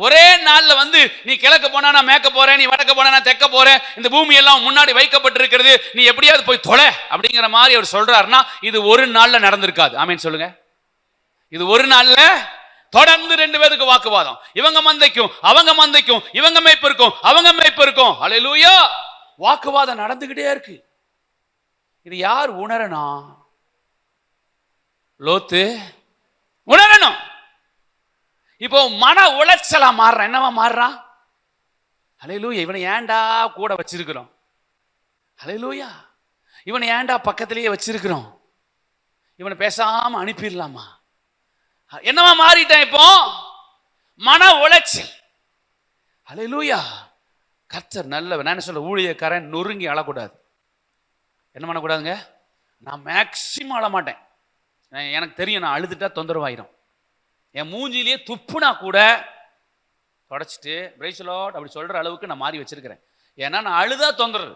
ஒரே நாள்ல வந்து நீ கிழக்க போனா நான் மேற்க போறேன், நீ வடக்க போனா நான் தெற்க போறேன், இந்த பூமி எல்லாம் முன்னாடி வைக்கப்பட்டிருக்கிறது, நீ எப்படியாவது போய் தொலை அப்படிங்கிற மாதிரி அவர் சொல்றாருன்னா இது ஒரு நாள்ல நடந்திருக்காது. ஆமென் சொல்லுங்க. இது ஒரு நாள்ல தொடர்ந்து 2 பேருக்கு வாக்குவாதம். இவங்க மந்தைக்கும் அவங்க மந்தைக்கும், இவங்க மேய்ப்பிருக்கும் அவங்க மேய்ப்பிருக்கும். ஹல்லேலூயா. வாக்குவாதம் நடந்துகிட்டே இருக்கு. இது யார் உணரணும்? லோத்து உணரணும். இப்போ மன உளைச்சலா மாறுறான். என்னவா மாறுறான்? ஹல்லேலூயா. இவனை ஏண்டா கூட வச்சிருக்கிறோம்? ஹல்லேலூயா. இவனை ஏண்டா பக்கத்திலேயே வச்சிருக்கிறோம்? இவனை பேசாம அனுப்பிடலாமா? என்னவா மாறிட்டேன் இப்போ? மன உளைச்சல். ஹல்லேலூயா. கர்த்தர் நல்லவர். நான் என்ன சொல்ல, ஊழியக்காரன் நொறுங்கி அழக்கூடாது. என்ன பண்ணக்கூடாதுங்க? நான் மேக்சிமம் அழமாட்டேன். எனக்கு தெரியும், நான் அழுதுட்டா தொந்தரவாயிரும். என் மூஞ்சிலேயே துப்புனா கூட தொடச்சிட்டு பிரைஸ் லார்ட் அப்படி சொல்ற அளவுக்கு நான் மாறி வச்சிருக்கிறேன். ஏன்னா நான் அழுதா தொந்தரவு.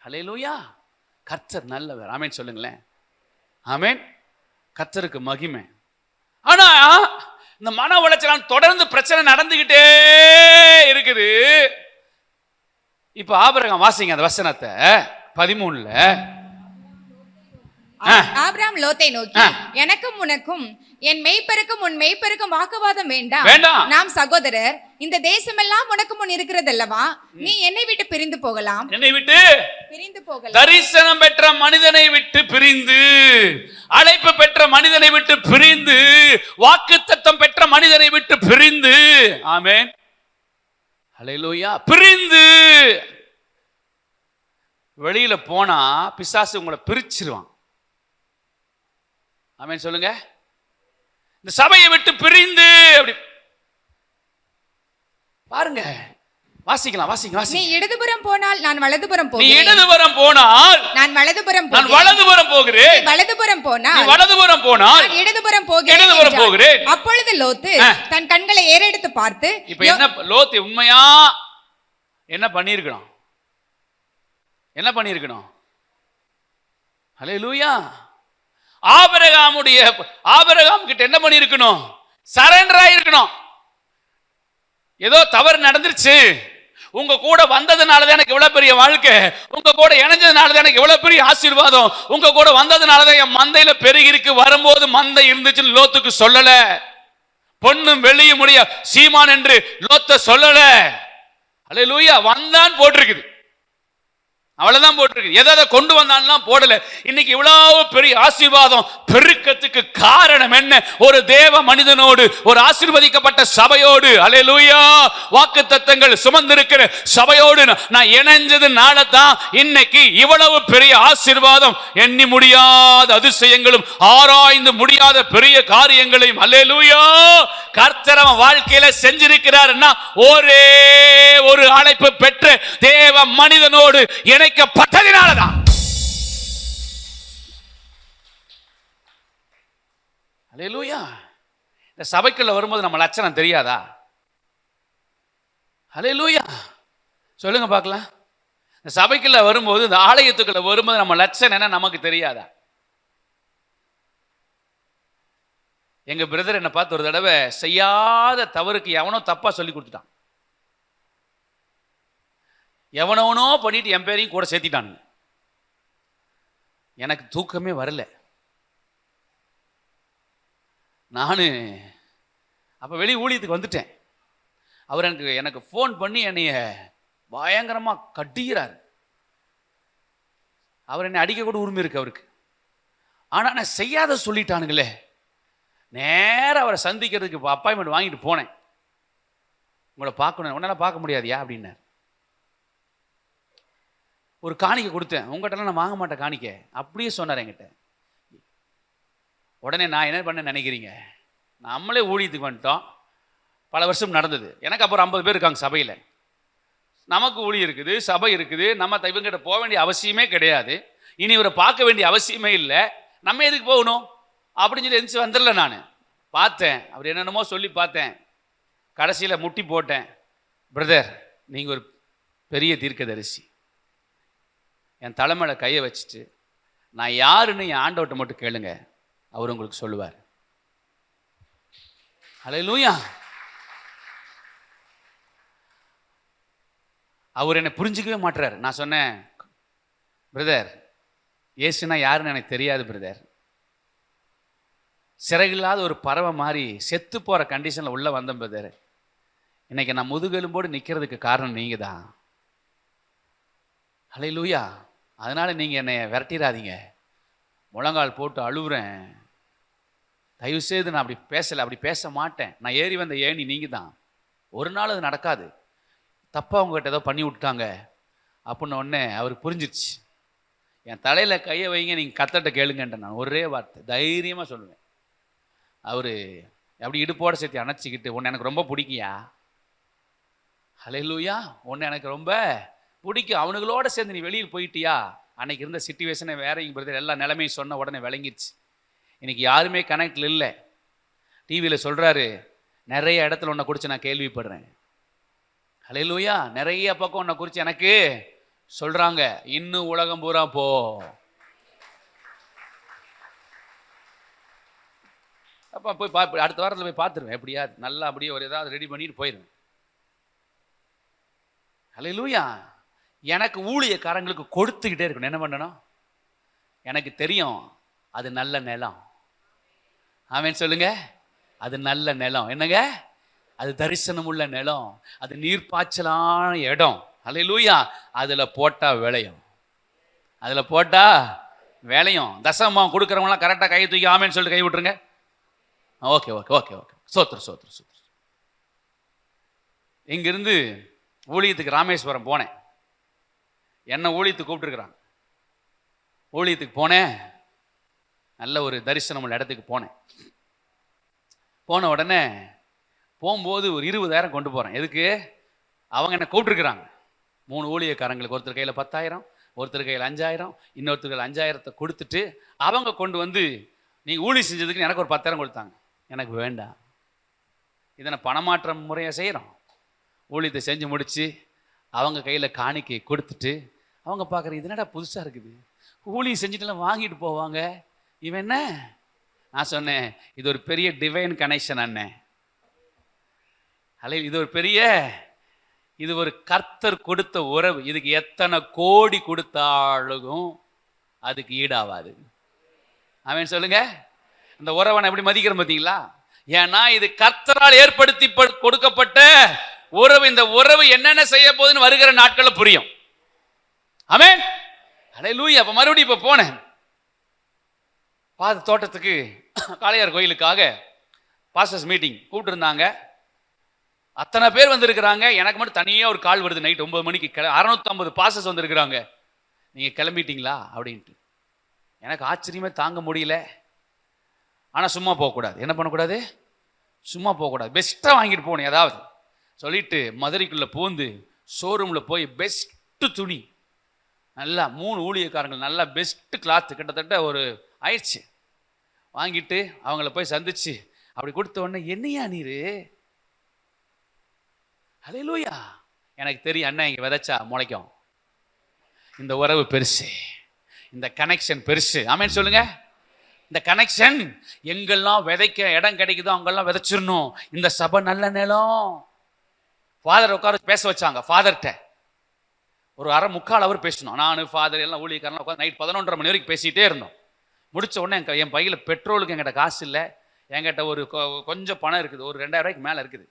ஹல்லேலூயா. கர்த்தர் நல்லவர். ஆமென் சொல்லுங்களேன். ஆமென். கர்த்தருக்கு மகிமை. ஆனா இந்த மன உளைச்சலால் தொடர்ந்து பிரச்சனை நடந்துகிட்டே இருக்குது. இப்ப ஆபிரகாம் வாசிங்க அந்த வசனத்தை 13ல. ஆபிரகாம் லோத்தை நோக்கி, எனக்கும் உனக்கும் என் மேய்ப்பருக்கும் உன் மேய்ப்பருக்கும் வாக்குவாதம் வேண்டாம். நாம் சகோதரர். இந்த தேசமெல்லாம் உனக்கு முன் இருக்கிறது அல்லவா? நீ என்னை விட்டு பிரிந்து போகலாம். என்னை விட்டு பிரிந்து போகலாம். தரிசனம் பெற்ற மனிதனை விட்டு பிரிந்து, அழைப்பு பெற்ற மனிதனை விட்டு பிரிந்து, வாக்குத்தத்தம் பெற்ற மனிதனை விட்டு பிரிந்து, ஆமென் ஹல்லேலூயா, பிரிந்து வெளியில போனா பிசாசு உங்களை பிரிச்சிருவான். ஆமென் சொல்லுங்க. இந்த சபையை விட்டு பிரிந்து அப்படி பாருங்க. வாசிக்கலாம், வாசிங்க, வாசிங்க. நீ இடதுபுறம் போனால் நான் வலதுபுறம் நீ போகிறேன். இடதுபுறம் போனால் நான் வலதுபுறம் நான் போகிறேன். வலதுபுறம் போகிறேன். நீ வலதுபுறம் நீ போனால் வலதுபுறம் போனால் நான் இடதுபுறம் போகிறேன். இடதுபுறம் போகிறேன். அப்பொழுது லோத்து தன் கண்களை ஏறெடுத்து பார்த்து, இப்ப என்ன லோத்து உண்மையா என்ன பண்ணியிருக்கணும்? என்ன பண்ணியிருக்கணும்? ஹல்லேலூயா. ஆபிரகாம் கிட்ட என்ன பண்ணியிருக்கணும்? சரண்டர் ஆயிருக்கணும். ஏதோ தவறு நடந்துருச்சு, உங்க கூட வந்ததுனாலதான் எனக்கு இவ்வளவு பெரிய வாழ்க்கை, உங்க கூட இணைஞ்சதுனாலதான் எனக்கு இவ்வளவு பெரிய ஆசீர்வாதம், உங்க கூட வந்ததுனாலதான் என் மந்தையில பெருகி இருக்கு. வரும்போது மந்தை இருந்துச்சுன்னு லோத்துக்கு சொல்லல. பொண்ணும் வெள்ளியும் உடைய சீமான் என்று லோத்த சொல்லல. ஹல்லேலூயா. வந்தான் போட்டிருக்குது, அவ்வளவுதான் போட்டிருக்கு. எதை கொண்டு வந்தான்லாம் போடல. இன்னைக்கு இவ்வளவு பெரிய ஆசீர்வாதம் பெருக்கத்துக்கு காரணம் என்ன? ஒரு தேவ மனிதனோடு, ஒரு ஆசீர்வதிக்கப்பட்ட சபையோடு, ஹல்லேலூயா, வாக்குத்தத்தங்கள் சுமந்திருக்கிற சபையோடு நான் இணைஞ்சதுனால தான் இன்னைக்கு இவ்வளவு பெரிய ஆசீர்வாதம், எண்ணி முடியாத அதிசயங்களும் ஆராய்ந்து முடியாத பெரிய காரியங்களையும் ஹல்லேலூயா கர்த்தர் அவன் வாழ்க்கையில செஞ்சிருக்கிறார்னா ஒரே ஒரு அழைப்பு பெற்ற தேவ மனிதனோடு இணைக்கப்பட்டதினாலதான். ஹல்லேலூயா. இந்த சபைக்குள்ள வரும்போது நம்ம லட்சணம் தெரியாதா? ஹல்லேலூயா சொல்லுங்க பார்க்கலாம். இந்த சபைக்குள்ள வரும்போது, இந்த ஆலயத்துக்குள்ள வரும்போது நம்ம லட்சணம் என்ன நமக்கு தெரியாதா? எங்க பிரதர் என்ன பார்த்து ஒரு தடவை செய்யாத தவறுக்கு எவனோ தப்பா சொல்லி கொடுத்துட்டான். எவனவனோ பண்ணிட்டு என் பேரையும் கூட சேர்த்திட்டானுங்க. எனக்கு தூக்கமே வரல. நானு அப்ப வெளி ஊழியத்துக்கு வந்துட்டேன். அவர் எனக்கு ஃபோன் பண்ணி என்னைய பயங்கரமா கட்டிக்கிறார். அவர் என்னை அடிக்க கூட உரிமை இருக்கு அவருக்கு. ஆனா நான் செய்யாத சொல்லிட்டானுங்களே. நேரம் அவரை சந்திக்கிறதுக்கு அப்பாயின்மெண்ட் வாங்கிட்டு போனேன். உங்களை பார்க்கணும். உன்னால பார்க்க முடியாதியா அப்படின்னார். ஒரு காணிக்கை கொடுத்தேன். உங்கள்கிட்டலாம் நான் வாங்க மாட்டேன் காணிக்கை அப்படியே சொன்னார் என்கிட்ட. உடனே நான் என்ன பண்ண நினைக்கிறீங்க? நம்மளே ஊழியத்துக்கு வந்துட்டோம். பல வருஷம் நடந்தது. எனக்கு அப்புறம் 50 பேர் இருக்காங்க சபையில். நமக்கு ஊழியம் இருக்குது, சபை இருக்குது. நம்ம இவங்கிட்ட போக வேண்டிய அவசியமே கிடையாது. இனி இவரை பார்க்க வேண்டிய அவசியமே இல்லை. நம்ம எதுக்கு போகணும் அப்படின்னு சொல்லி எந்திரிச்சு வந்துடல. நான் பார்த்தேன், அவர் என்னென்னமோ சொல்லி பார்த்தேன். கடைசியில் முட்டி போட்டேன். பிரதர், நீங்கள் ஒரு பெரிய தீர்க்கதரிசி. என் தலைமையில கையை வச்சுட்டு நான் யாருன்னு என் ஆண்டவர்கிட்ட மட்டும் கேளுங்க, அவர் உங்களுக்கு சொல்லுவார். ஹல்லேலூயா. அவர் என்னை புரிஞ்சுக்கவே மாட்டுறாரு. நான் சொன்னேன், பிரதர், இயேசுனா யாருன்னு எனக்கு தெரியாது பிரதர். சிறகில்லாத ஒரு பறவை மாதிரி செத்து போகிற கண்டிஷனில் உள்ள வந்தேன் பிரதர். இன்னைக்கு நான் முதுகெலும்போடு நிற்கிறதுக்கு காரணம் நீங்கள் தான். ஹல்லேலூயா. அதனால் நீங்கள் என்னை விரட்டிடாதீங்க. முழங்கால் போட்டு அழுவுறேன். தயவுசெய்து நான் அப்படி பேசலை, அப்படி பேச மாட்டேன். நான் ஏறி வந்த ஏணி நீங்கள் தான். ஒரு நாள் அது நடக்காது. தப்பாக அவங்ககிட்ட ஏதோ பண்ணி விட்டுட்டாங்க அப்படின்னு உடனே அவருக்கு புரிஞ்சிருச்சு. என் தலையில் கையை வைங்க, நீங்கள் கத்தட்ட கேளுங்கன்ற நான் ஒரே வார்த்தை தைரியமாக சொல்லுவேன். அவர் அப்படி இடுப்போட சேர்த்து அணைச்சிக்கிட்டு, உன்னை எனக்கு ரொம்ப பிடிக்கியா? ஹல்லேலூயா. உன்னை எனக்கு ரொம்ப பிடிக்கும். அவனுங்களோட சேர்ந்து நீ வெளியில் போயிட்டியா? அன்னைக்கு இருந்த சிச்சுவேஷனை வேற பிரதர் எல்லா நிலைமையும் சொன்ன உடனே விளங்கிடுச்சு. இன்னைக்கு யாருமே கனெக்டில் இல்லை. டிவியில் சொல்கிறாரு, நிறைய இடத்துல உன்னை குறித்து நான் கேள்விப்படுறேன். ஹல்லேலூயா. நிறைய பக்கம் உன்னை குறித்து எனக்கு சொல்கிறாங்க. இன்னும் உலகம் பூரா போ. அப்போ போய் அடுத்த வாரத்தில் போய் பார்த்துருவேன், எப்படியா நல்லா அப்படியே ஒரு ஏதாவது ரெடி பண்ணிட்டு போயிடுவேன். ஹல்லேலூயா. எனக்கு ஊழியக்காரங்களுக்கு கொடுத்துக்கிட்டே இருக்கணும். என்ன பண்ணணும்? எனக்கு தெரியும் அது நல்ல நிலம். ஆமென் சொல்லுங்க. அது நல்ல நிலம். என்னங்க? அது தரிசனம் உள்ள நிலம், அது நீர்ப்பாய்ச்சலான இடம். ஹல்லேலூயா. அதில் போட்டால் விளையும், அதில் போட்டால் விளையும். தசமம் கொடுக்குறவங்களாம் கரெக்டாக கை தூக்கி ஆமேன்னு சொல்லிட்டு கை விட்டுருங்க. Okay okay okay okay. சோத்திரம். இங்கிருந்து ஊழியத்துக்கு ராமேஸ்வரம் போனேன். என்ன ஊழியத்துக்கு கூப்பிட்டுருக்குறாங்க. ஊழியத்துக்கு போனேன். நல்ல ஒரு தரிசனம் உள்ள இடத்துக்கு போனேன். போன உடனே போகும்போது ஒரு 20,000 கொண்டு போகிறேன். எதுக்கு? அவங்க என்ன கூப்பிட்டுருக்குறாங்க. 3 ஊழியக்காரங்களுக்கு, ஒருத்தர் கையில் 10,000, ஒருத்தர் கையில் 5,000, இன்னொருத்தர் கையில் 5,000 கொடுத்துட்டு அவங்க கொண்டு வந்து நீங்கள் ஊழியம் செஞ்சதுக்கு எனக்கு ஒரு 10,000 கொடுத்தாங்க. எனக்கு வேண்டாம். இதை நான் பணமாற்றம் முறையாக செய்கிறோம். ஊழியத்தை செஞ்சு முடித்து அவங்க கையில் காணிக்கை கொடுத்துட்டு அவங்க பார்க்குற, இது என்னடா புதுசாக இருக்குது, ஊழியம் செஞ்சுட்டுலாம் வாங்கிட்டு போவாங்க, இவன் என்ன? நான் சொன்னேன், இது ஒரு பெரிய டிவைன் கனெக்ஷன் அண்ணே. அல்ல, இது ஒரு கர்த்தர் கொடுத்த உறவு. இதுக்கு எத்தனை கோடி கொடுத்தாலும் அதுக்கு ஈடாகாது. அவன் சொல்லுங்க. இந்த உறவை நான் எப்படி மதிக்கிறேன் பார்த்தீங்களா? ஏன்னா இது கர்த்தரால் ஏற்படுத்தி கொடுக்கப்பட்ட உறவு. இந்த உறவு என்னென்ன செய்ய போகுதுன்னு வருகிற நாட்களில் புரியும். ஆமென். ஹல்லேலூயா. அப்ப மறுபடியும் இப்ப போனேன் தோட்டத்துக்கு, காளையார் கோயிலுக்காக பாஸ்டர்ஸ் மீட்டிங் கூப்பிட்டுருந்தாங்க. அத்தனை பேர் வந்திருக்கிறாங்க. எனக்கு மட்டும் தனியாக ஒரு கால் வருது நைட் 9 மணிக்கு. 650 பாஸ்டர்ஸ் வந்திருக்கிறாங்க. நீங்கள் கிளம்பிட்டீங்களா அப்படின்ட்டு. எனக்கு ஆச்சரியமே தாங்க முடியல. ஆனால் சும்மா போகக்கூடாது. என்ன பண்ணக்கூடாது? சும்மா போகக்கூடாது. பெஸ்ட்டாக வாங்கிட்டு போகணும். ஏதாவது சொல்லிட்டு மதுரைக்குள்ளே பூந்து ஷோரூமில் போய் பெஸ்ட்டு துணி, நல்லா 3 ஊழியக்காரங்கள் நல்லா பெஸ்ட்டு கிளாத்து, கிட்டத்தட்ட ஒரு ஆயிடுச்சு, வாங்கிட்டு அவங்கள போய் சந்திச்சு அப்படி கொடுத்த உடனே, என்னையா நீரு? ஹல்லேலூயா. எனக்கு தெரியும் அண்ணா இங்கே விதைச்சா முளைக்கும். இந்த உறவு பெருசு, இந்த கனெக்ஷன் பெருசு. ஆமென் சொல்லுங்க. இந்த கனெக்ஷன் எங்கெல்லாம் விதைக்க இடம் கிடைக்குதோ அங்கெல்லாம் விதைச்சிடணும். இந்த சபை நல்ல நிலம். ஃபாதர் உட்கார பேச வச்சாங்க. ஃபாதர்கிட்ட ஒரு 1/4 அவர் பேசணும். நான் ஃபாதர் எல்லாம் ஊழியக்காரலாம் உட்காந்து நைட் 11:30 மணி வரைக்கும் பேசிகிட்டே இருந்தோம். முடித்த உடனே என் பையில் பெட்ரோலுக்கு என்கிட்ட காசு இல்லை. என்கிட்ட ஒரு கொஞ்சம் பணம் இருக்குது, ஒரு 2,000 ரூபாய்க்கு மேலே இருக்குது.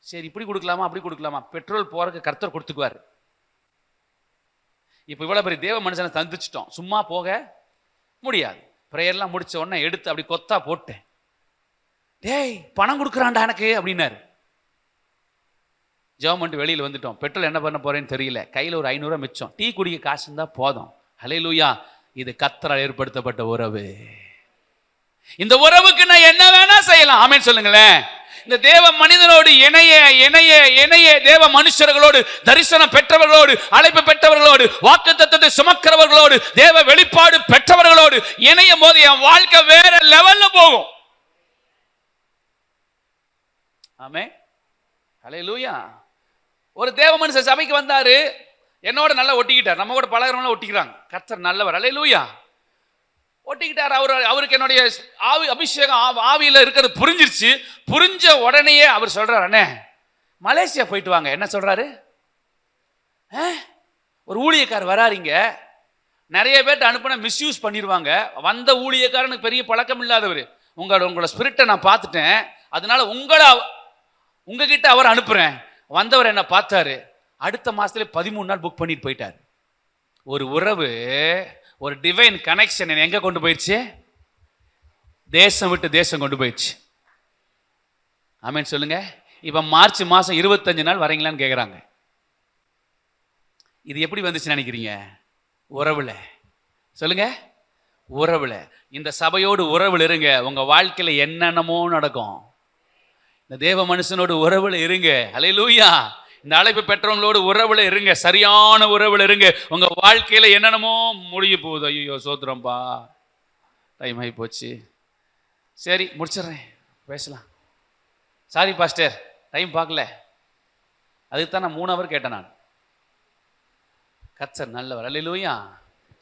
சரி, இப்படி கொடுக்கலாமா அப்படி கொடுக்கலாமா? பெட்ரோல் போகிறதுக்கு கர்த்தர் கொடுத்துக்குவார். இப்போ இவ்வளோ பெரிய தேவ மனுஷனை தந்துச்சிட்டோம், சும்மா போக முடியாது. ப்ரேயர்லாம் முடித்த உடனே எடுத்து அப்படி கொத்தா போட்டேன். டேய், பணம் கொடுக்குறான்டா எனக்கு அப்படின்னாரு. ஜெபம் பண்ணிட்டு வெளியில் வந்துட்டோம். பெட்ரோல் என்ன பண்ண போறேன்னு தெரியல. கையில் ஒரு 500 ரூபா மிச்சம். டீ குடிக்க காசு இருந்தால் போதும். ஹல்லேலூயா. இது கர்த்தரால் ஏற்படுத்தப்பட்ட உறவு. இந்த உறவுக்கு நான் என்ன வேணா செய்யலாம். ஆமென் சொல்லுங்களேன். இந்த தேவ மனிதனோடு இணைய தேவ மனுஷர்களோடு, தரிசனம் பெற்றவர்களோடு, அழைப்பு பெற்றவர்களோடு, வாக்குத்தத்தத்தை சுமக்கிறவர்களோடு, தேவ வெளிப்பாடு பெற்றவர்களோடு இணையும் போது என் வாழ்க்கை வேற லெவல்ல போகும். ஆமென். ஹல்லேலூயா. ஒரு தேவ மனுஷன் சபைக்கு வந்தாரு, என்னோட நல்லா ஒட்டிக்கிட்டார். நம்ம கூட பழகிறவங்க ஒட்டிக்கிறாங்க. கர்த்தர் நல்லவர். ஹல்லேலூயா. ஒட்டிக்கிட்டார். அவருக்கு என்னுடைய அபிஷேகம் ஆவியில் இருக்கிறது புரிஞ்சிருச்சு. புரிஞ்ச உடனேயே அவர் சொல்றாரு, அண்ணே மலேசியா போயிட்டு வாங்க. என்ன சொல்றாரு? ஒரு ஊழியக்காரர் வராருங்க, நிறைய பேர்ட்ட அனுப்பினா மிஸ்யூஸ் பண்ணிடுவாங்க. வந்த ஊழியக்காரனுக்கு பெரிய பழக்கம் இல்லாதவர். உங்களோட ஸ்பிரிட்டை நான் பார்த்துட்டேன், அதனால உங்ககிட்ட அவர் அனுப்புறேன். வந்தவர் என்ன பார்த்தாரு, அடுத்த மாசத்துல 13 நாள் புக் பண்ணிட்டு போயிட்டார். ஒரு உறவு, ஒரு டிவைன் கனெக்ஷன் எங்க கொண்டு போயிடுச்சு? தேசம் விட்டு தேசம் கொண்டு போயிடுச்சு. ஆமென் சொல்லுங்க. இப்ப மார்ச் மாசம் 25 நாள் வரீங்களான்னு கேட்குறாங்க. இது எப்படி வந்துச்சுன்னு நினைக்கிறீங்க? உறவுல. சொல்லுங்க, உறவுல. இந்த சபையோடு உறவுல இருங்க, உங்க வாழ்க்கையில என்னென்னமோ நடக்கும். இந்த தேவ மனுஷனோடு உறவுல இருங்க. ஹல்லேலூயா. இந்த அழைப்பு பெற்றவங்களோடு உறவுல இருங்க, சரியான உறவுல இருங்க. உங்க வாழ்க்கையில என்னென்னமோ முடிய போகுது. ஐயோ சோத்திரம்பா, டைம் ஆகி போச்சு. சரி முடிச்சிடுறேன், பேசலாம். சாரி பாஸ்டர், டைம் பார்க்கல. அதுக்கு தான் நான் 3 ஹவர் கேட்டேன். நான் கர்த்தர் நல்லவர். ஹல்லேலூயா.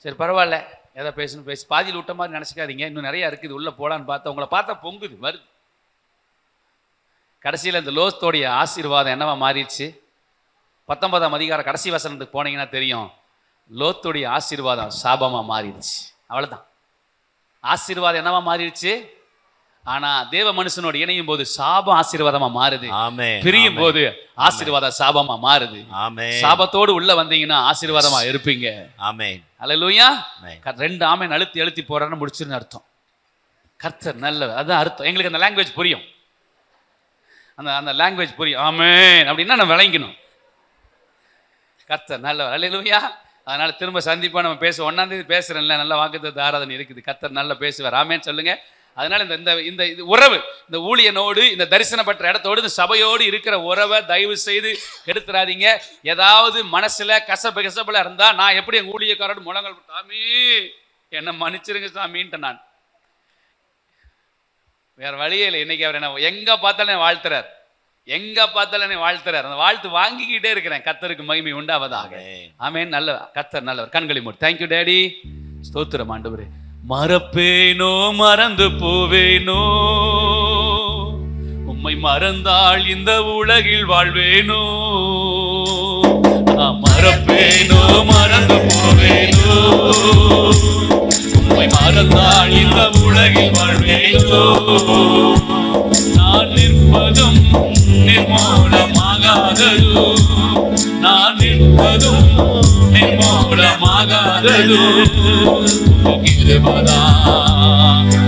சரி பரவாயில்ல, எதை பேசணும் பேசி பாதியில் விட்ட மாதிரி நினச்சிக்காதீங்க. இன்னும் நிறையா இருக்குது, உள்ளே போகலான்னு பார்த்தா உங்களை பார்த்தா பொங்குது வருது. கடைசியில் இந்த லோத்தோடைய ஆசீர்வாதம் என்னவா மாறிடுச்சு? 19ஆம் அதிகாரம் கடைசி வசனத்துக்கு போனீங்கன்னா தெரியும். லோத்துடைய ஆசீர்வாதம் சாபமாக மாறிடுச்சு. அவ்வளோதான். ஆசீர்வாதம் என்னவா மாறிடுச்சு? ஆனா தேவ மனுஷனோடு இணையும் போது சாபம் ஆசீர்வாதமா மாறுது. பிரியும் போது ஆசீர்வாதம் சாபமா மாறுது. சாபத்தோடு உள்ள வந்தீங்கன்னா ஆசீர்வாதமா இருப்பீங்க. அல்லேலூயா. 2 ஆமென் அழுத்தி அழுத்தி போறான்னு முடிச்சுன்னு அர்த்தம். கர்த்தர் நல்லவர், அதான் அர்த்தம். எங்களுக்கு அந்த லாங்குவேஜ் புரியும், அந்த லாங்குவேஜ் புரியும். ஆமென் அப்படின்னா நம்ம விளங்கணும். கர்த்தர் நல்லவர். அல்லேலூயா. அதனால திரும்ப சந்திப்பா நம்ம பேசுவோம். 1ஆம் தேதி பேசுறேன்ல, நல்ல வாக்குத்தத்த ஆராதனை இருக்குது. கர்த்தர் நல்லா பேசுவார். ஆமென் சொல்லுங்க. அதனால இந்த உறவு, இந்த ஊழியனோடு, இந்த தரிசனம் பெற்ற இடத்தோடு, இந்த சபையோடு இருக்கிற உறவை தயவு செய்து கெடுத்துறாதீங்க. ஏதாவது மனசுல கசப்புல இருந்தா, நான் எப்படி எங்க ஊழியக்காரோடு முழங்கல் சாமி என்ன மன்னிச்சிருங்க சாமின்ட்டு, நான் வேற வழியே இல்லை. இன்னைக்கு அவர் என்ன எங்க பார்த்தாலும் வாழ்த்துறார், எங்க பார்த்தாலும் என்னை வாழ்த்துறார். அந்த வாழ்த்து வாங்கிக்கிட்டே இருக்கிறேன். கர்த்தருக்கு மகிமை உண்டாவதாக. ஆமென். நல்ல கர்த்தர் நல்லவர். கண்களை மூடி. Thank you daddy. ஸ்தோத்திரம் ஆண்டவரே. மறப்பேனோ மறந்து போவேனோ, உம்மை மறந்தால் இந்த உலகில் வாழ்வேனோ. மறப்பேனோ மறந்து போவேனோ, உம்மை மறந்தால் இந்த உலகில் வாழ்வேனோ. நான் நிற்பதும் நிர்மூலமாகாததோ, நான் நிற்பதும் நிர்மூலமாகாததோ. கிருபதா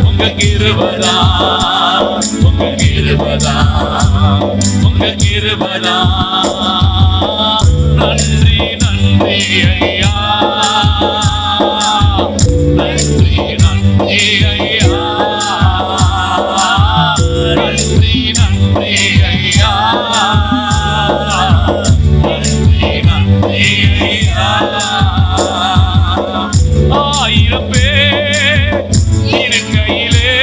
உங்க கிருபதா, உங்க கிருபதா, உங்க கிருபதா. நன்றி நன்றி ஐயா, நன்றி நன்றி ஐயா, நன்றி நன்றி ஐயா, நன்றி நன்றி ஐயா. 1000 பேர் இருக்கையிலே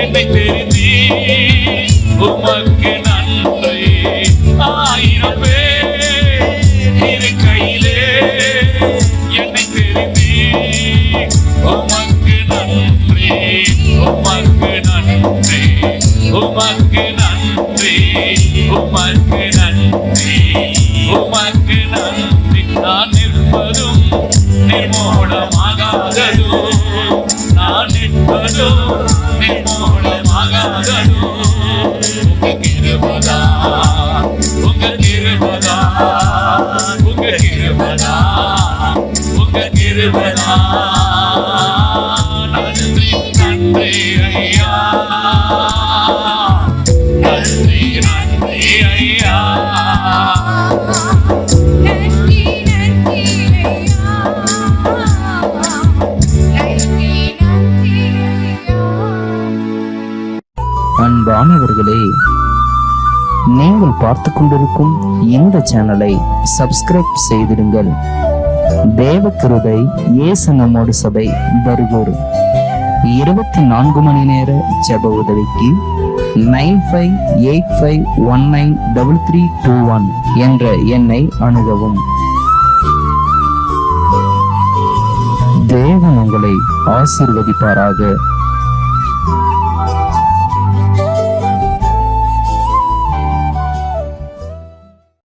என்னை தெரிந்தி உமக்கு நன்றி. 1000 பேர் இருக்கையிலே என்னை தெரிந்தி உமக்கு நன்றி, உமக்கு நன்றி, உமக்கு நன்றி, உமக்கு நன்றி, உமக்கு நன்றி. நான் நிற்பதும் நிர்மூலமாகாததோ, நான் நிற்பதும் நிர்மூலமாகாததோ. உங்க கிருபதா, உங்க கிருபதா, உங்க கிருபதா, உங்க கிருபதா. நன்றி நன்றி ஐயா, நன்றி நன்றி ஐயா, நன்றி நன்றி ஐயா, நன்றி நன்றி ஐயா. அன்பானவர்களே, நீங்கள் பார்த்து கொண்டிருக்கும் இந்த சேனலை சப்ஸ்கிரைப் செய்திடுங்கள். தேவ கிருபை இயேசு நம்மோடு சபை பர்கூர் 24 மணி நேர ஜெப உதவிக்கு 9585193321 என்ற எண்ணை அணுகவும். தேவன் உங்களை ஆசீர்வதிப்பாராக.